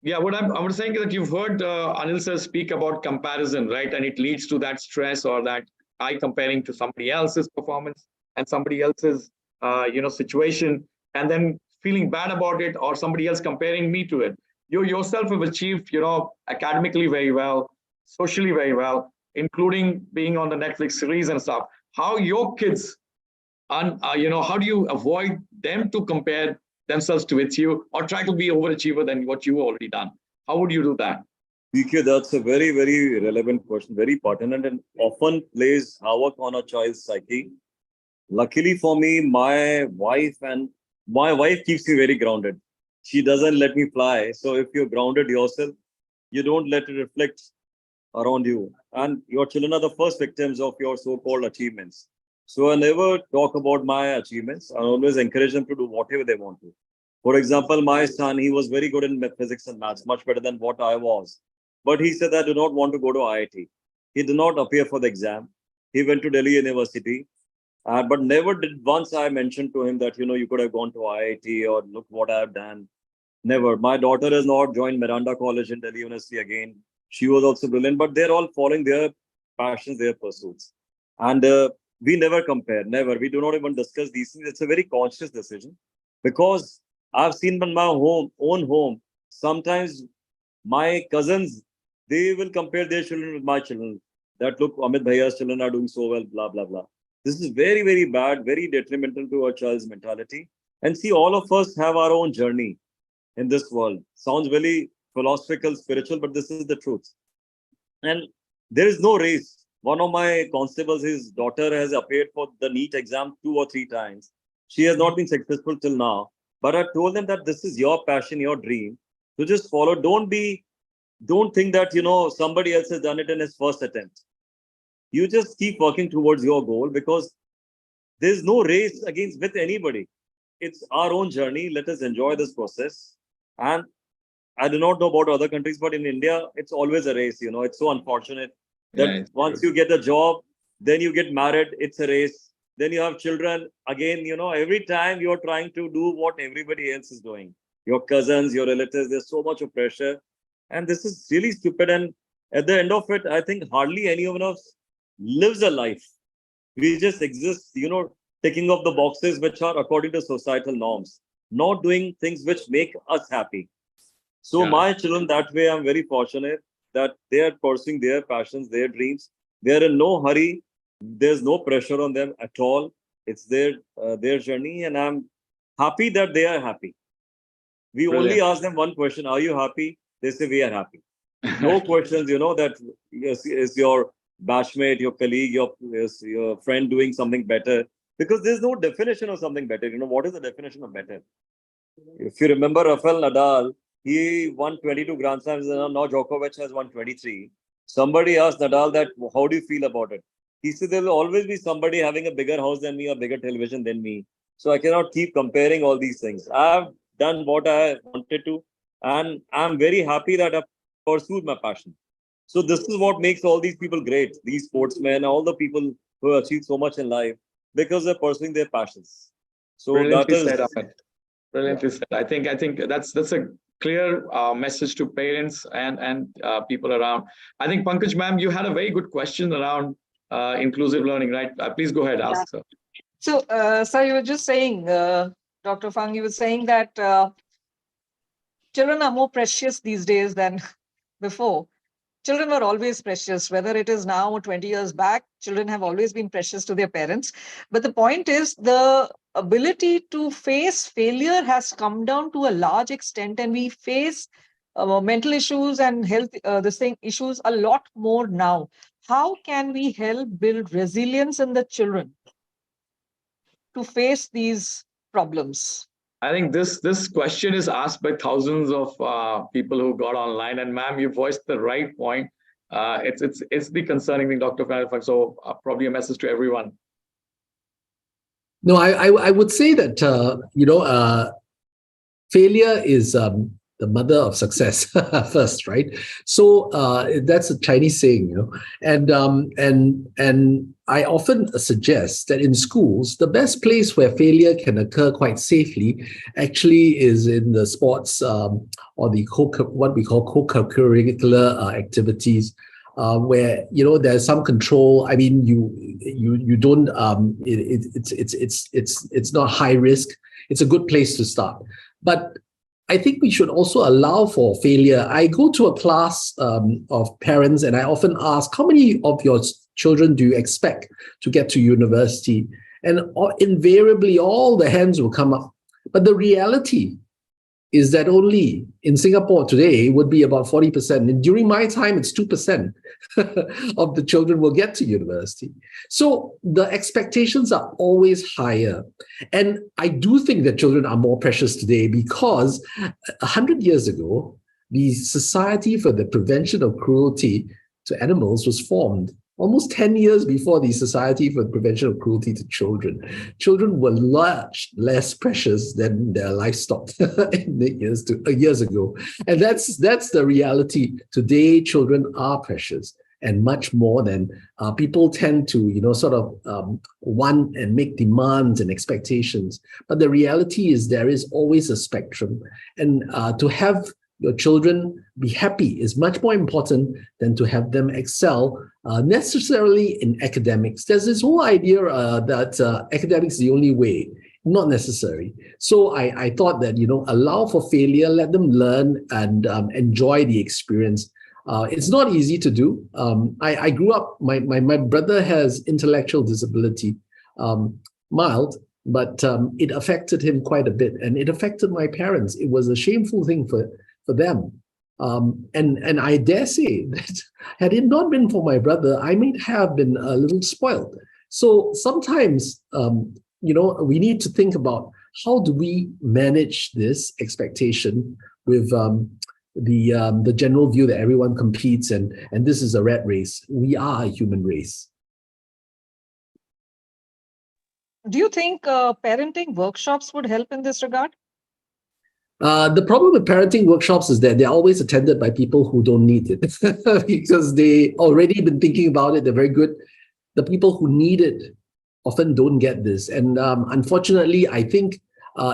Yeah, what I'm saying is that you've heard Anil sir speak about comparison, right? And it leads to that stress, or that I comparing to somebody else's performance and somebody else's situation, and then feeling bad about it, or somebody else comparing me to it. You yourself have achieved, academically very well, socially very well, including being on the Netflix series and stuff. How your kids, how do you avoid them to compare themselves with you, or try to be overachiever than what you've already done? How would you do that? BK, that's a very, very relevant question, very pertinent, and often plays havoc on a child's psyche. Luckily for me, my wife keeps me very grounded. She doesn't let me fly. So if you're grounded yourself, you don't let it reflect around you. And your children are the first victims of your so-called achievements. So I never talk about my achievements. I always encourage them to do whatever they want to. For example, my son, he was very good in physics and maths, much better than what I was. But he said, I do not want to go to IIT. He did not appear for the exam. He went to Delhi University. But never did once I mentioned to him that, you could have gone to IIT, or look what I have done. Never. My daughter has not joined Miranda College in Delhi University again. She was also brilliant, but they're all following their passions, their pursuits. And we never compare, never. We do not even discuss these things. It's a very conscious decision, because I've seen in my own home, sometimes my cousins, they will compare their children with my children. That, look, Amit Bhaiya's children are doing so well, blah, blah, blah. This is very, very bad, very detrimental to a child's mentality. And see, all of us have our own journey in this world. Sounds very philosophical, spiritual, but this is the truth. And there is no race. One of my constables, his daughter has appeared for the NEET exam 2 or 3 times. She has not been successful till now. But I told them that this is your passion, your dream. So just follow. Don't think that, somebody else has done it in his first attempt. You just keep working towards your goal, because there's no race against with anybody. It's our own journey. Let us enjoy this process. And I do not know about other countries, but in India, it's always a race. It's so unfortunate that once you get a job, then you get married, it's a race. Then you have children. Again, every time you're trying to do what everybody else is doing. Your cousins, your relatives, there's so much of pressure. And this is really stupid. And at the end of it, I think hardly any of us lives a life. We just exist, ticking off the boxes which are according to societal norms, not doing things which make us happy. So my children, that way, I'm very fortunate that they are pursuing their passions, their dreams. They're in no hurry. There's no pressure on them at all. It's their journey, and I'm happy that they are happy. We only ask them one question: are you happy? They say we are happy. No questions, that is your batchmate, your colleague, your friend doing something better, because there's no definition of something better. What is the definition of better? If you remember Rafael Nadal, he won 22 Grand Slams, and now Djokovic has won 23. Somebody asked Nadal that, how do you feel about it? He said, there will always be somebody having a bigger house than me, a bigger television than me. So I cannot keep comparing all these things. I've done what I wanted to, and I'm very happy that I've pursued my passion. So this is what makes all these people great, these sportsmen, all the people who achieve so much in life, because they're pursuing their passions. So Brilliantly that is said, Ahmed. Brilliantly said. I think that's a clear message to parents and people around. I think Pankaj ma'am, you had a very good question around inclusive learning, right? Please go ahead, ask sir. So, sir, you were just saying, Dr. Fang, you were saying that children are more precious these days than before. Children were always precious, whether it is now or 20 years back, children have always been precious to their parents. But the point is, the ability to face failure has come down to a large extent, and we face mental issues and health issues a lot more now. How can we help build resilience in the children to face these problems? I think this question is asked by thousands of people who got online, and ma'am, you voiced the right point. It's the concerning thing, Dr. Fang. So probably a message to everyone. No, I would say that failure is the mother of success first, right? So that's a Chinese saying, and I often suggest that in schools, the best place where failure can occur quite safely actually is in the sports or the what we call co-curricular activities. Where there's some control. I mean, you don't. It's not high risk. It's a good place to start. But I think we should also allow for failure. I go to a class of parents, and I often ask, how many of your children do you expect to get to university? And invariably, all the hands will come up. But the reality is that only in Singapore today would be about 40%. And during my time, it's 2% of the children will get to university. So the expectations are always higher. And I do think that children are more precious today because 100 years ago, the Society for the Prevention of Cruelty to Animals was formed. Almost 10 years before the Society for the Prevention of Cruelty to Children. Children were much less precious than their livestock years ago. And that's the reality. Today, children are precious, and much more than people tend to, want and make demands and expectations. But the reality is there is always a spectrum. And to have your children be happy is much more important than to have them excel necessarily in academics. There's this whole idea that academics is the only way. Not necessary. So I thought that, allow for failure, let them learn and enjoy the experience. It's not easy to do. I grew up, my brother has intellectual disability, mild, but it affected him quite a bit, and it affected my parents. It was a shameful thing for them. And I dare say that had it not been for my brother, I might have been a little spoiled. So sometimes we need to think about how do we manage this expectation with the general view that everyone competes and this is a rat race. We are a human race. Do you think parenting workshops would help in this regard? The problem with parenting workshops is that they're always attended by people who don't need it because they already been thinking about it. They're very good. The people who need it often don't get this. And unfortunately, I think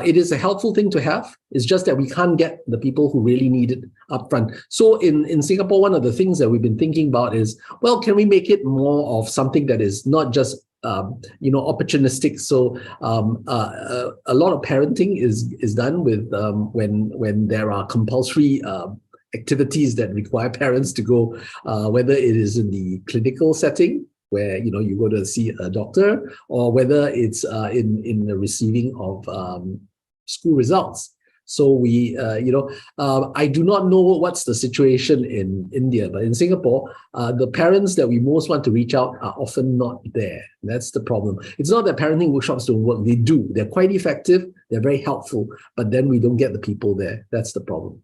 it is a helpful thing to have. It's just that we can't get the people who really need it upfront. So in Singapore, one of the things that we've been thinking about is, well, can we make it more of something that is not just opportunistic? So a lot of parenting is done with when there are compulsory activities that require parents to go, whether it is in the clinical setting where you go to see a doctor, or whether it's in the receiving of school results. So we, I do not know what's the situation in India, but in Singapore, the parents that we most want to reach out are often not there. That's the problem. It's not that parenting workshops don't work. They do. They're quite effective. They're very helpful, but then we don't get the people there. That's the problem.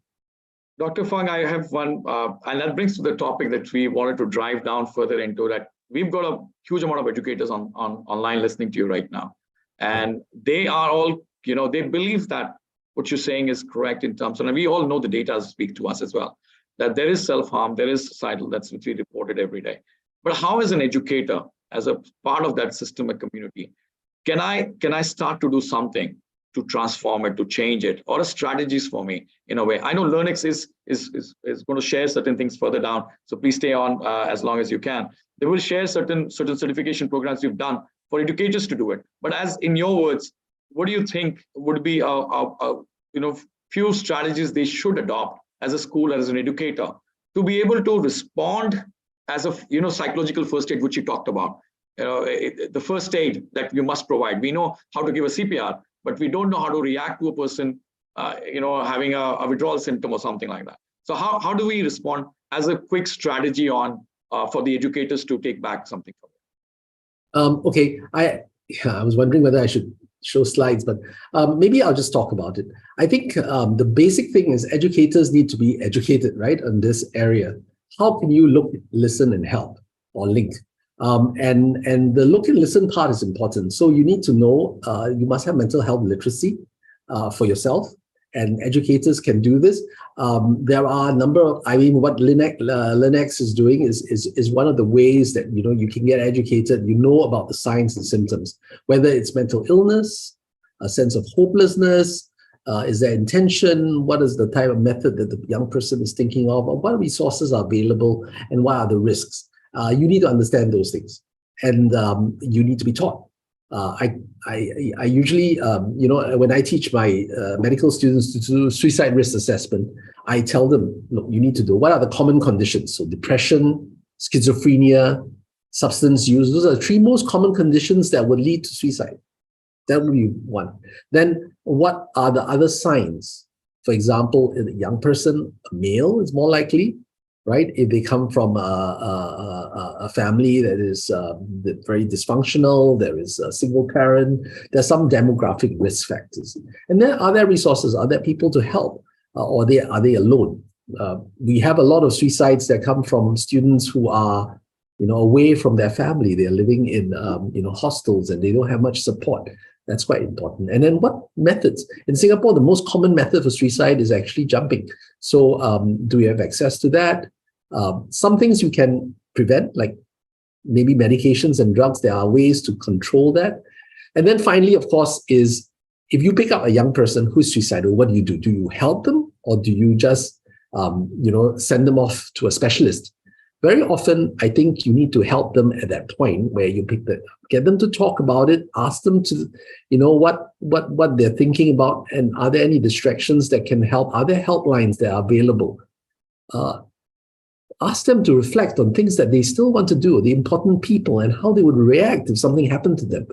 Dr. Fung, I have one, and that brings to the topic that we wanted to drive down further into, that we've got a huge amount of educators on online listening to you right now. And they are all, they believe that what you're saying is correct in terms of, and we all know the data speak to us as well, that there is self-harm, there is societal, that's which we reported every day. But how, as an educator, as a part of that systemic community, can I start to do something to transform it, to change it, or strategies for me in a way? I know LearnX is going to share certain things further down, so please stay on as long as you can. They will share certain certification programs you've done for educators to do it. But as in your words, what do you think would be few strategies they should adopt as a school, as an educator, to be able to respond as a psychological first aid, which you talked about, the first aid that you must provide. We know how to give a CPR, but we don't know how to react to a person, having a withdrawal symptom or something like that. So how do we respond as a quick strategy on for the educators to take back something from it? Okay, I was wondering whether I should show slides, but maybe I'll just talk about it. I think the basic thing is educators need to be educated, right, in this area. How can you look, listen, and help, or link? And the look and listen part is important. So you need to know, you must have mental health literacy for yourself, and educators can do this. There are a number of, what LearnX is doing is one of the ways that, you can get educated, about the signs and symptoms, whether it's mental illness, a sense of hopelessness, is there intention, what is the type of method that the young person is thinking of, or what resources are available, and what are the risks. You need to understand those things, and you need to be taught. I usually, when I teach my medical students to do suicide risk assessment, I tell them, look, you need to do what are the common conditions. So depression, schizophrenia, substance use, those are the three most common conditions that would lead to suicide. That would be one. Then what are the other signs? For example, in a young person, a male is more likely, right? If they come from a family that is very dysfunctional, there is a single parent, there's some demographic risk factors. And then are there resources? Are there people to help? Or are they alone? We have a lot of suicides that come from students who are, away from their family. They're living in, hostels, and they don't have much support. That's quite important. And then what methods? In Singapore, the most common method for suicide is actually jumping. So do we have access to that? Some things you can prevent, like maybe medications and drugs. There are ways to control that. And then finally, of course, is if you pick up a young person who's suicidal, what do? Do you help them, or do you just, send them off to a specialist? Very often, I think you need to help them at that point where you get them to talk about it, ask them to, what they're thinking about, and are there any distractions that can help? Are there helplines that are available? Ask them to reflect on things that they still want to do, the important people, and how they would react if something happened to them.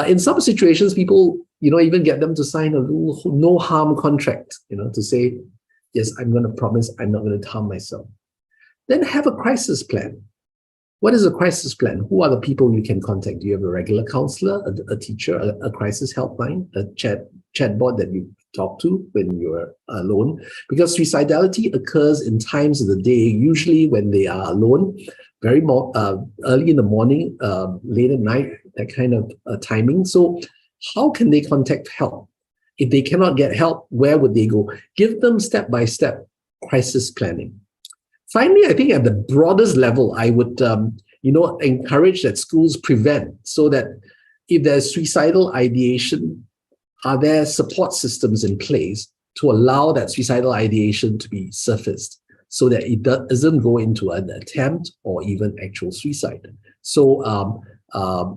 In some situations, people, even get them to sign a no harm contract, to say, yes, I'm going to promise I'm not going to harm myself. Then have a crisis plan. What is a crisis plan? Who are the people you can contact? Do you have a regular counselor, a teacher, a crisis helpline, a chatbot that you talk to when you're alone? Because suicidality occurs in times of the day, usually when they are alone, very early in the morning, late at night, that kind of timing. So how can they contact help? If they cannot get help, where would they go? Give them step-by-step crisis planning. Finally, I think at the broadest level, I would, encourage that schools prevent, so that if there's suicidal ideation, are there support systems in place to allow that suicidal ideation to be surfaced, so that it doesn't go into an attempt or even actual suicide. So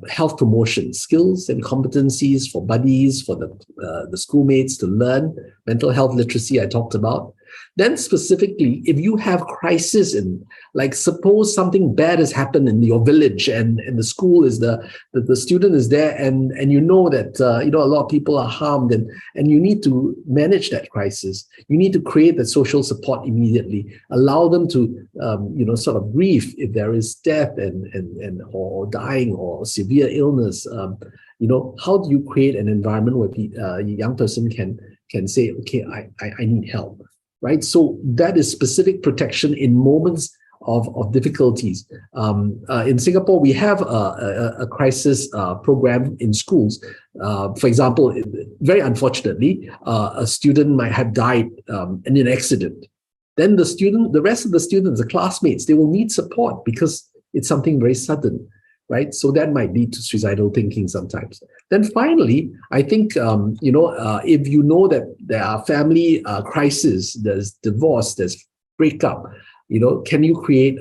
health promotion, skills and competencies for buddies, for the schoolmates to learn, mental health literacy I talked about. Then specifically, if you have crisis in, like suppose something bad has happened in your village and the school is the student is there and you know that a lot of people are harmed and you need to manage that crisis. You need to create the social support immediately, allow them to sort of grieve if there is death and or dying or severe illness. How do you create an environment where a young person can say, okay, I need help. Right, so that is specific protection in moments of difficulties. In Singapore, we have a crisis program in schools. For example, very unfortunately, a student might have died in an accident. Then the rest of the students, the classmates, they will need support because it's something very sudden. Right, so that might lead to suicidal thinking sometimes. Then finally, I think if you know that there are family crises, there's divorce, there's breakup, can you create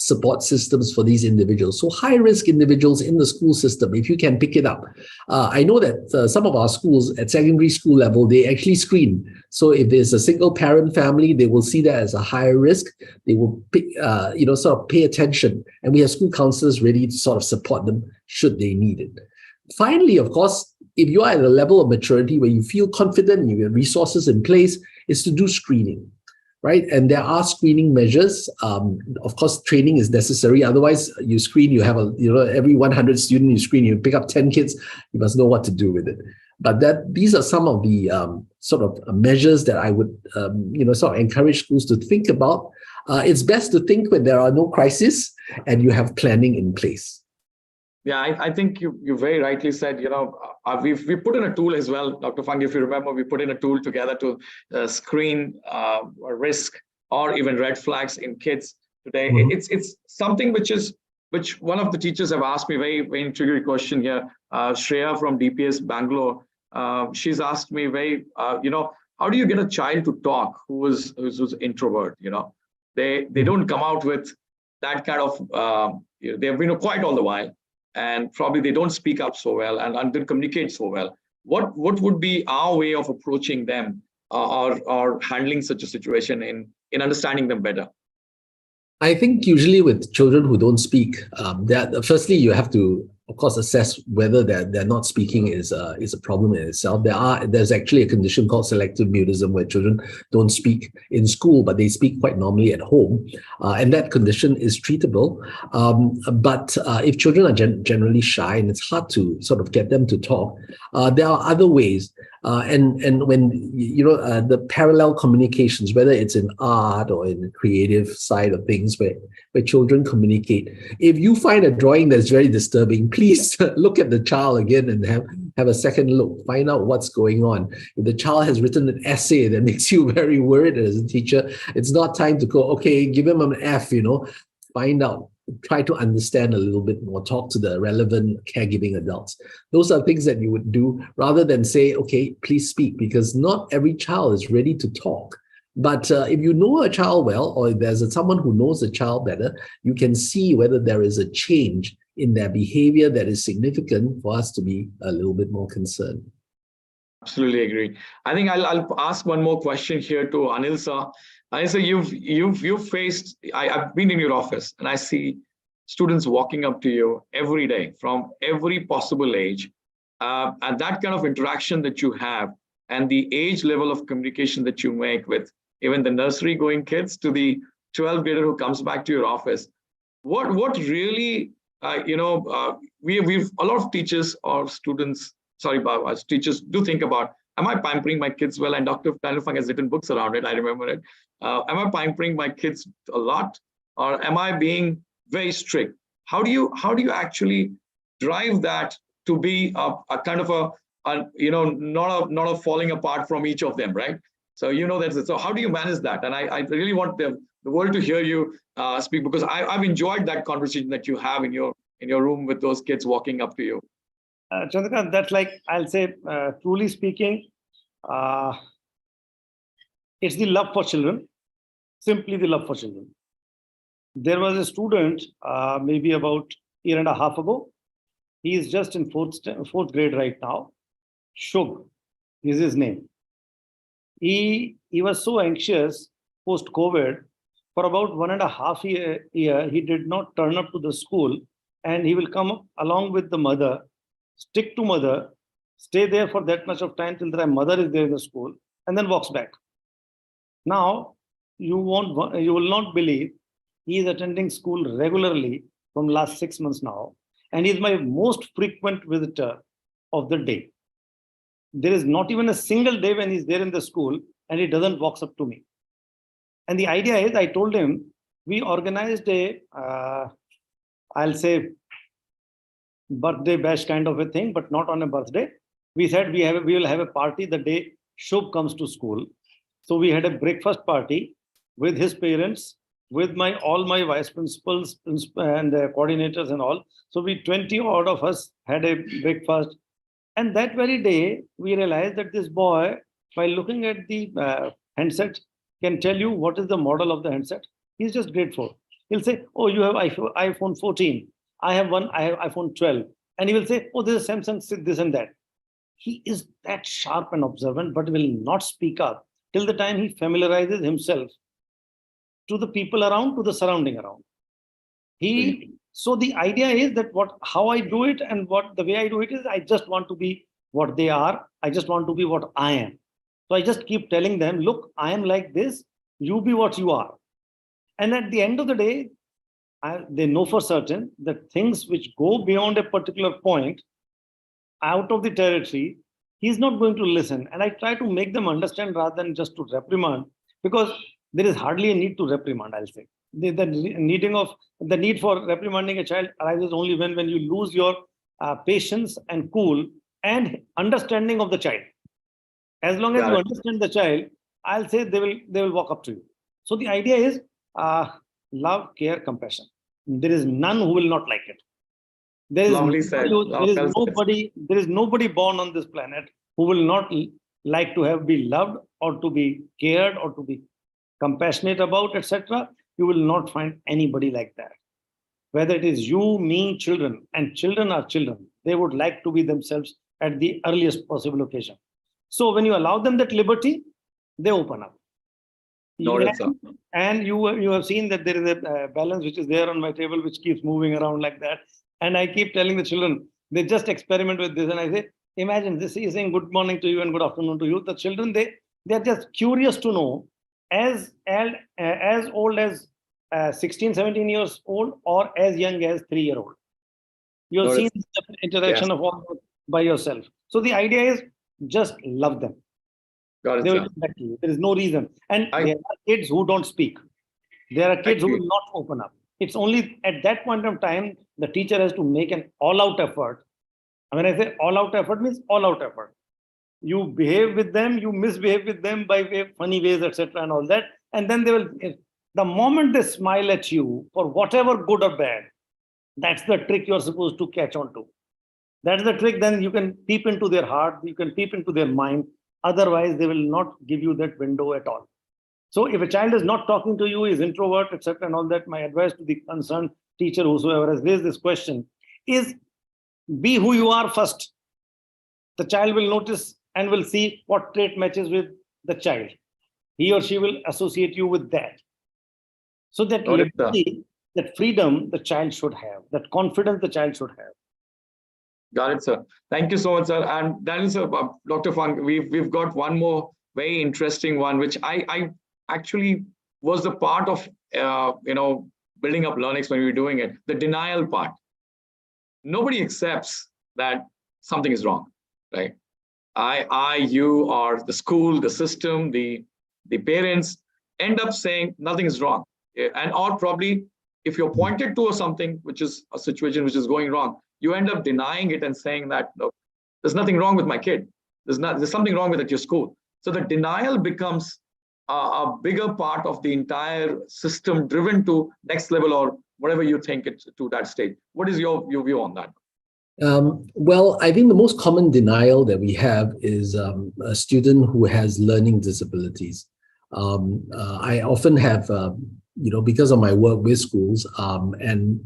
support systems for these individuals? So high-risk individuals in the school system, if you can pick it up. I know that some of our schools at secondary school level, they actually screen. So if there's a single parent family, they will see that as a higher risk. They will sort of pay attention. And we have school counselors ready to sort of support them should they need it. Finally, of course, if you are at a level of maturity where you feel confident and you have resources in place, is to do screening. Right, and there are screening measures. Of course, training is necessary. Otherwise, you screen. You have every 100 student you screen. You pick up 10 kids. You must know what to do with it. But these are some of the sort of measures that I would sort of encourage schools to think about. It's best to think when there are no crises and you have planning in place. Yeah, I think you very rightly said, we put in a tool as well, Dr. Fung, if you remember, we put in a tool together to screen risk or even red flags in kids today. Mm-hmm. It's something which one of the teachers have asked me, very, very intriguing question here, Shreya from DPS Bangalore. She's asked me how do you get a child to talk who's introvert? They don't come out with that kind of, they've been quiet all the while. And probably they don't speak up so well and don't communicate so well. What would be our way of approaching them or handling such a situation in understanding them better? I think usually with children who don't speak, firstly you have to, of course, assess whether they're not speaking is a problem in itself. There's actually a condition called selective mutism where children don't speak in school, but they speak quite normally at home, and that condition is treatable. But if children are generally shy and it's hard to sort of get them to talk, there are other ways. And when the parallel communications, whether it's in art or in the creative side of things, where children communicate. If you find a drawing that's very disturbing, please look at the child again and have a second look. Find out what's going on. If the child has written an essay that makes you very worried as a teacher, it's not time to go, okay, give him an F. Find out. Try to understand a little bit more, talk to the relevant caregiving adults. Those are things that you would do rather than say, okay, please speak, because not every child is ready to talk. But if you know a child well, or if there's someone who knows the child better, you can see whether there is a change in their behavior that is significant for us to be a little bit more concerned. Absolutely agree. I think I'll ask one more question here to Anil sir. Anil sir, you've faced. I've been in your office and I see students walking up to you every day from every possible age, and that kind of interaction that you have, and the age level of communication that you make with even the nursery going kids to the 12th grader who comes back to your office. what really, we've a lot of teachers or students, sorry, as teachers do think about, am I pampering my kids well? And Dr. Daniel Fung has written books around it. I remember it. Am I pampering my kids a lot, or am I being very strict? How do you actually drive that to be a kind of not a falling apart from each of them, right? So that's it. So how do you manage that? And I really want the world to hear you speak, because I've enjoyed that conversation that you have in your room with those kids walking up to you. Chandrakant, that's like, I'll say, truly speaking, it's the love for children, simply the love for children. There was a student, maybe about a year and a half ago. He is just in fourth grade right now. Shug is his name. He was so anxious post-COVID. For about 1.5 year, he did not turn up to the school, and he will come up along with the mother, stick to mother, stay there for that much of time till the mother is there in the school, and then walks back. Now, you will not believe, he is attending school regularly from last 6 months now, and he is my most frequent visitor of the day. There is not even a single day when he's there in the school and he doesn't walk up to me. And the idea is, I told him, we organized a, I'll say, birthday bash kind of a thing, but not on a birthday. We said we will have a party the day Shubh comes to school. So we had a breakfast party with his parents, with all my vice principals and coordinators and all. So 20 odd of us had a breakfast. And that very day, we realized that this boy, by looking at the handset, can tell you what is the model of the handset. He's just grade 4. He'll say, oh, you have iPhone 14. I have iPhone 12. And he will say, oh, this is Samsung, this and that. He is that sharp and observant, but will not speak up till the time he familiarizes himself to the people around, to the surrounding around. So the idea is that how I do it and the way I do it is, I just want to be what they are. I just want to be what I am. So I just keep telling them, look, I am like this, you be what you are. And at the end of the day, they know for certain that things which go beyond a particular point, out of the territory, he's not going to listen. And I try to make them understand rather than just to reprimand, because there is hardly a need to reprimand, I'll say. The need for reprimanding a child arises only when you lose your patience and cool and understanding of the child. As long as you understand the child, I'll say they will walk up to you. So the idea is love, care, compassion. There is none who will not like it. There is nobody born on this planet who will not like to be loved or to be cared or to be compassionate about, etc. You will not find anybody like that. Whether it is you, me, children, and children are children, they would like to be themselves at the earliest possible occasion. So when you allow them that liberty, they open up. And you have seen that there is a balance which is there on my table, which keeps moving around like that. And I keep telling the children, they just experiment with this. And I say, imagine this is saying good morning to you and good afternoon to you. The children, they're just curious to know, as old as 16, 17 years old, or as young as 3-year-old. You've seen the interaction of all by yourself. So the idea is just love them. They will come back to you. There is no reason. And there are kids who don't speak. There are kids who will not open up. It's only at that point of time, the teacher has to make an all-out effort. And when I say all-out effort, means all-out effort. You behave with them, you misbehave with them by funny ways, etc. and all that. And then the moment they smile at you for whatever good or bad, that's the trick you're supposed to catch on to. That's the trick. Then you can peep into their heart, you can peep into their mind. Otherwise, they will not give you that window at all. So if a child is not talking to you, is introvert, etc. and all that, my advice to the concerned teacher, whosoever has raised this question, is be who you are first. The child will notice and will see what trait matches with the child. He or she will associate you with that. So that liberty, that freedom the child should have, that confidence the child should have. Got it, sir. Thank you so much, sir. And Daniel, sir, Dr. Fung, we've got one more very interesting one, which I actually was the part of, building up learnings when we were doing it, the denial part. Nobody accepts that something is wrong, right? You, or the school, the system, the parents end up saying nothing is wrong. And or probably if you're pointed to something, which is a situation which is going wrong, you end up denying it and saying that, no, there's nothing wrong with my kid. There's something wrong with at your school. So the denial becomes a bigger part of the entire system, driven to next level or whatever you think it's to that stage. What is your view on that? Well, I think the most common denial that we have is a student who has learning disabilities. I often have, because of my work with schools, and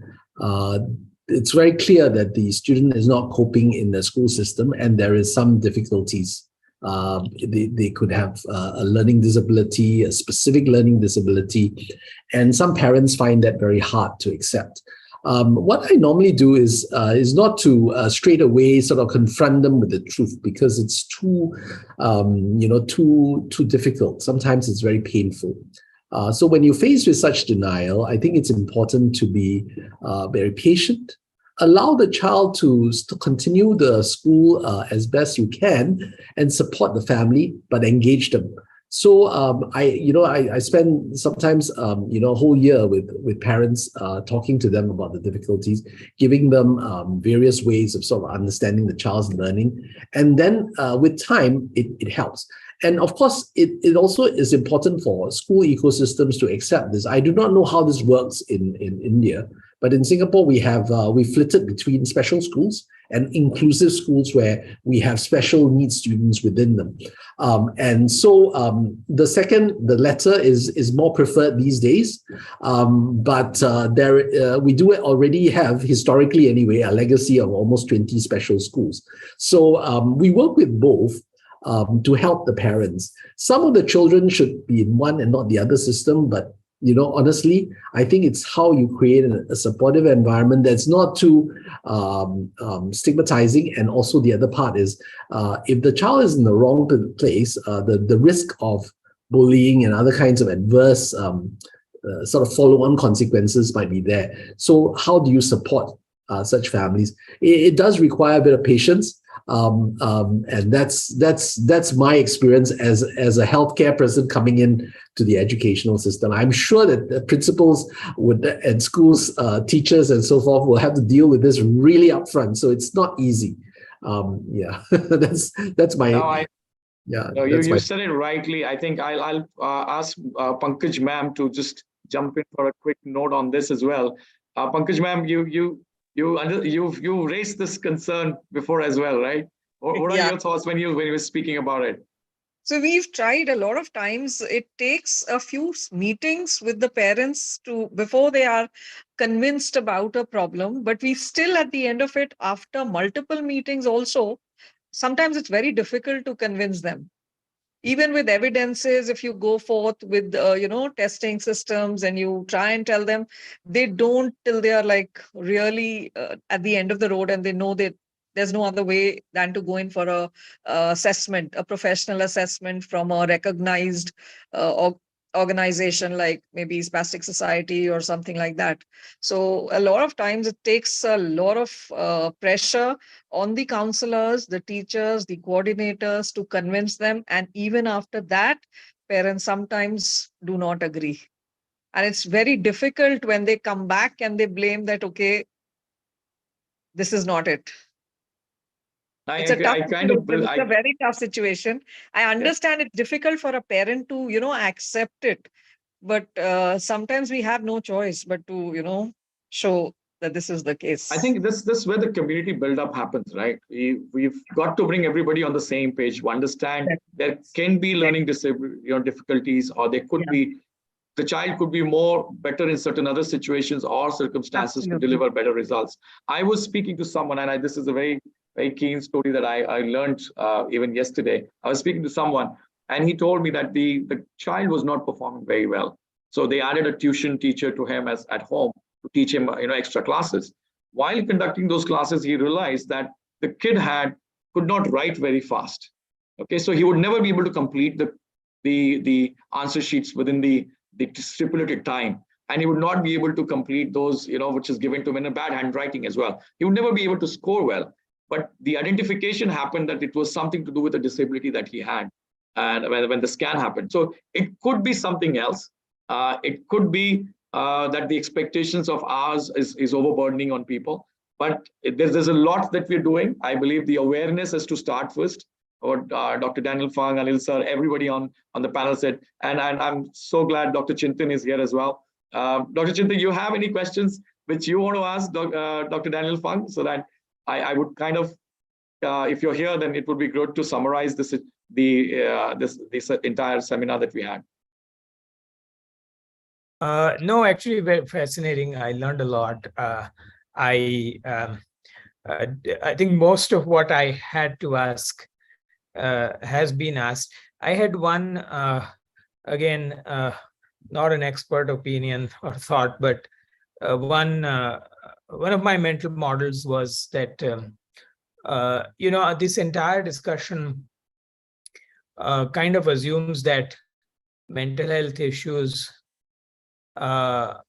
it's very clear that the student is not coping in the school system, and there is some difficulties. They could have a learning disability, a specific learning disability, and some parents find that very hard to accept. What I normally do is not to straight away sort of confront them with the truth, because it's too difficult. Sometimes it's very painful. So when you're faced with such denial, I think it's important to be very patient. Allow the child to continue the school as best you can, and support the family, but engage them. So I spend sometimes a whole year with parents, talking to them about the difficulties, giving them various ways of sort of understanding the child's learning, and then with time it helps. And of course, it also is important for school ecosystems to accept this. I do not know how this works in India, but in Singapore we flitted between special schools and inclusive schools where we have special needs students within them. And so the latter is more preferred these days. But we do already have, historically anyway, a legacy of almost 20 special schools. So we work with both to help the parents. Some of the children should be in one and not the other system, but honestly, I think it's how you create a supportive environment that's not too stigmatizing. And also the other part is, if the child is in the wrong place, the risk of bullying and other kinds of adverse sort of follow-on consequences might be there. So how do you support such families? It does require a bit of patience. And that's my experience as a healthcare person coming in to the educational system. I'm sure that the principals and schools, teachers and so forth will have to deal with this really upfront. So it's not easy. That's my. No, you said it rightly. I think I'll ask Pankaj ma'am to just jump in for a quick note on this as well. Pankaj ma'am, you've raised this concern before as well, right? What are your thoughts when you were speaking about it? So we've tried a lot of times. It takes a few meetings with the parents before they are convinced about a problem. But we still, at the end of it, after multiple meetings also, sometimes it's very difficult to convince them. Even with evidences, if you go forth with, testing systems and you try and tell them, they don't till they are like really at the end of the road, and they know that there's no other way than to go in for a professional assessment from a recognized organization like maybe Spastic Society or something like that. So a lot of times it takes a lot of pressure on the counselors, the teachers, the coordinators to convince them. And even after that, parents sometimes do not agree. And it's very difficult when they come back and they blame that, okay, this is not it. It's a very tough situation. I understand it's difficult for a parent to, accept it. But sometimes we have no choice but to, show that this is the case. I think this is where the community build-up happens, right? We've got to bring everybody on the same page to understand there can be learning difficulties, or there could be, the child could be better in certain other situations or circumstances to deliver better results. I was speaking to someone, and this is a very, very keen story that I learned even yesterday. I was speaking to someone, and he told me that the child was not performing very well. So they added a tuition teacher to him at home to teach him, extra classes. While conducting those classes, he realized that the kid could not write very fast. Okay, so he would never be able to complete the answer sheets within the stipulated time. and he would not be able to complete those, which is given to him in a bad handwriting as well. He would never be able to score well. But the identification happened that it was something to do with the disability that he had, and when the scan happened. So it could be something else. It could be that the expectations of ours is overburdening on people. But there's a lot that we're doing. I believe the awareness is to start first. What Dr. Daniel Fang, Anil sir, everybody on the panel said, and I'm so glad Dr. Chintan is here as well. Dr. Chintan, you have any questions which you want to ask Dr. Daniel Fang, so that I would kind of, if you're here, then it would be good to summarize this entire seminar that we had. No, actually, very fascinating. I learned a lot. I think most of what I had to ask has been asked. I had one, again, not an expert opinion or thought, but one of my mental models was that, this entire discussion kind of assumes that mental health issues have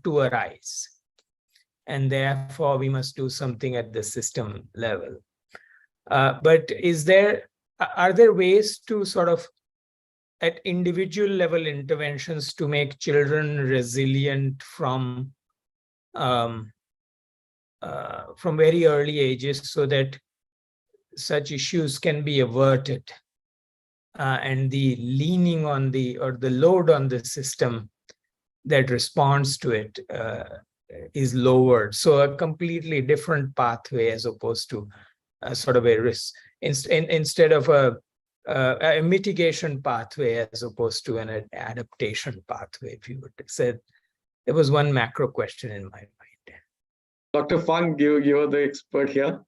to arise, and therefore we must do something at the system level. But are there ways to sort of, at individual level interventions, to make children resilient from very early ages, so that such issues can be averted, and the leaning on the load on the system that responds to it is lowered? So a completely different pathway, as opposed to sort of a risk, instead of a mitigation pathway, as opposed to an adaptation pathway, if you would have said. There was one macro question in my mind. Dr. Fang, you're the expert here.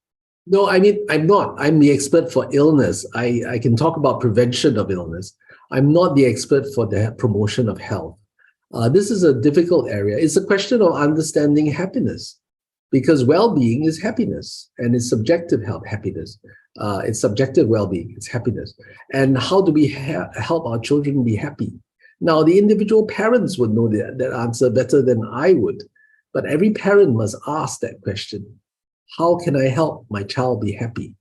No, I mean, I'm not. I'm the expert for illness. I can talk about prevention of illness. I'm not the expert for the promotion of health. This is a difficult area. It's a question of understanding happiness, because well-being is happiness, and it's subjective happiness. It's subjective well-being, it's happiness. And how do we help our children be happy? Now, the individual parents would know that answer better than I would, but every parent must ask that question. How can I help my child be happy?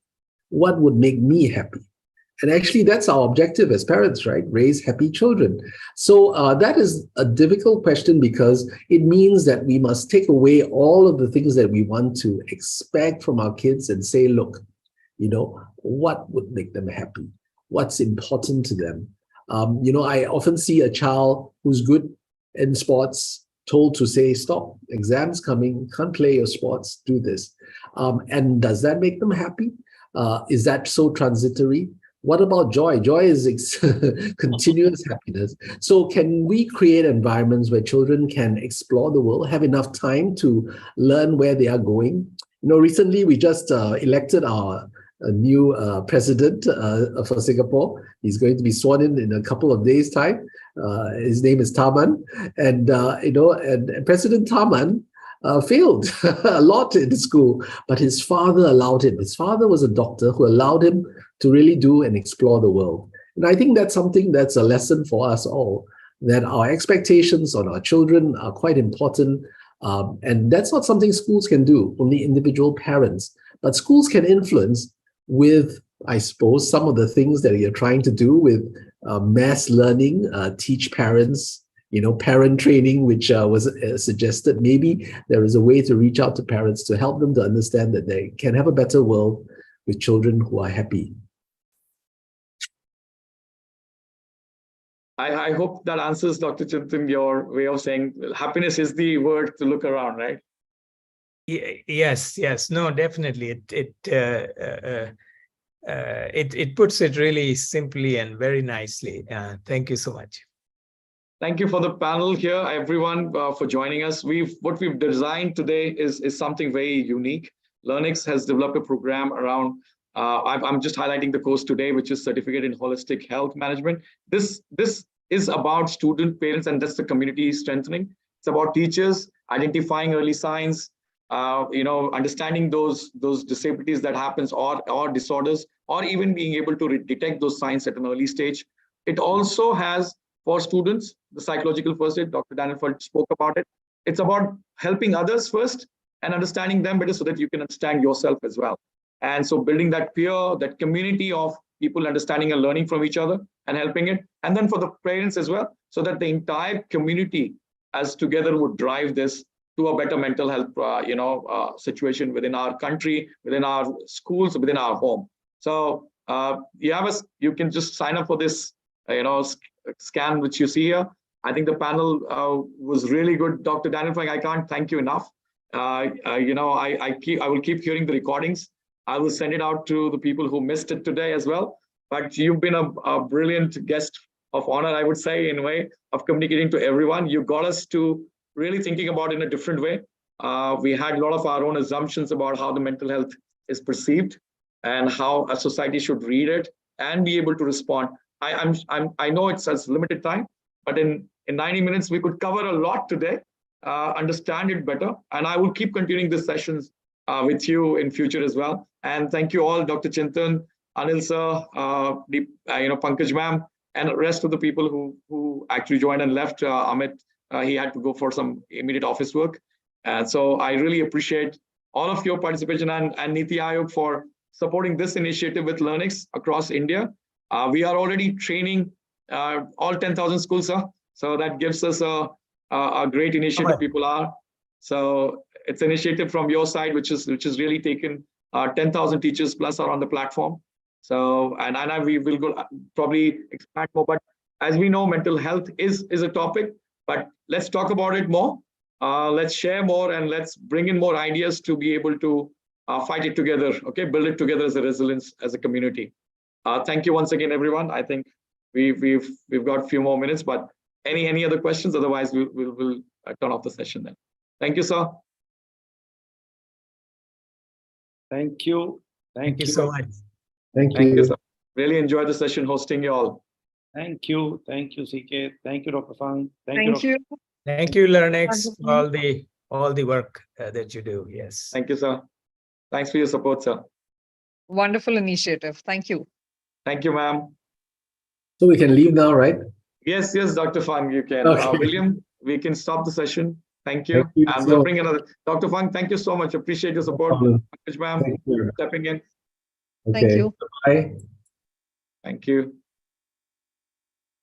What would make me happy? And actually, that's our objective as parents, right? Raise happy children. So that is a difficult question, because it means that we must take away all of the things that we want to expect from our kids and say, look, what would make them happy? What's important to them? I often see a child who's good in sports told to say, stop, exams coming, can't play your sports, do this. And does that make them happy? Is that so transitory? What about joy? Joy is continuous happiness. So can we create environments where children can explore the world, have enough time to learn where they are going? Recently we just elected our new president for Singapore. He's going to be sworn in a couple of days' time. His name is Tharman, and and President Tharman failed a lot in school, but his father allowed him. His father was a doctor who allowed him to really do and explore the world. And I think that's something that's a lesson for us all, that our expectations on our children are quite important. And that's not something schools can do, only individual parents. But schools can influence with, I suppose, some of the things that you're trying to do with mass learning, teach parents, parent training, which was suggested. Maybe there is a way to reach out to parents to help them to understand that they can have a better world with children who are happy. I hope that answers, Dr. Chintan, your way of saying happiness is the word to look around, right? Yes, no, definitely. It puts it really simply and very nicely. Thank you so much. Thank you for the panel here, everyone, for joining us. What we've designed today is something very unique. Learnix has developed a program around, I'm just highlighting the course today, which is Certificate in Holistic Health Management. This is about student, parents, and that's the community strengthening. It's about teachers identifying early signs, understanding those disabilities that happens, or disorders, or even being able to detect those signs at an early stage. It also has for students, the psychological first aid. Dr. Daniel Fung spoke about it. It's about helping others first and understanding them better so that you can understand yourself as well. And so building that peer, that community of people understanding and learning from each other and helping it. And then for the parents as well, so that the entire community as together would drive this to a better mental health situation within our country, within our schools, within our home. So you can just sign up for this scan which you see here. I think the panel was really good. Dr. Daniel Fung, I can't thank you enough. I will keep hearing the recordings. I will send it out to the people who missed it today as well. But you've been a brilliant guest of honor, I would say, in a way of communicating to everyone. You got us to really thinking about it in a different way. We had a lot of our own assumptions about how the mental health is perceived and how a society should read it and be able to respond. I know it's a limited time, but in 90 minutes, we could cover a lot today, understand it better. And I will keep continuing these sessions with you in future as well. And thank you all, Dr. Chintan, Anil sir, Pankaj ma'am, and the rest of the people who actually joined and left. Amit, he had to go for some immediate office work. And so I really appreciate all of your participation and Niti Aayog for supporting this initiative with Learnix across India. We are already training all 10,000 schools, sir. So that gives us a great initiative. People are. So it's an initiative from your side, which is really taken 10,000 teachers plus are on the platform. So, and we will go probably expand more, but as we know, mental health is a topic, but let's talk about it more. Let's share more and let's bring in more ideas to be able to fight it together. Okay, build it together as a resilience, as a community. Thank you once again, everyone. I think we've got a few more minutes, but any other questions? Otherwise, we'll turn off the session then. Thank you, sir. Thank you. Thank you so much. Thank you. Sir. Really enjoyed the session hosting you all. Thank you. Thank you, CK. Thank you, Dr. Fung. Thank you. Thank you, Learnix, for all the work that you do. Yes. Thank you, sir. Thanks for your support, sir. Wonderful initiative. Thank you. Thank you, ma'am. So we can leave now, right? Yes, Dr. Fung, you can. Okay. William, we can stop the session. Thank you. Thank you And so we'll bring another. Dr. Fung, thank you so much. Appreciate your support. Pankaj ma'am, Thank you. stepping in. Okay. Thank you. Bye. Thank you.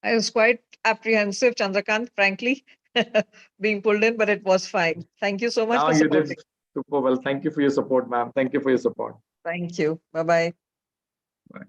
I was quite apprehensive, Chandrakant, frankly, being pulled in, but it was fine. Thank you so much Now for you supporting. did super well. Thank you for your support, ma'am. Thank you for your support. Thank you. Bye-bye. Bye.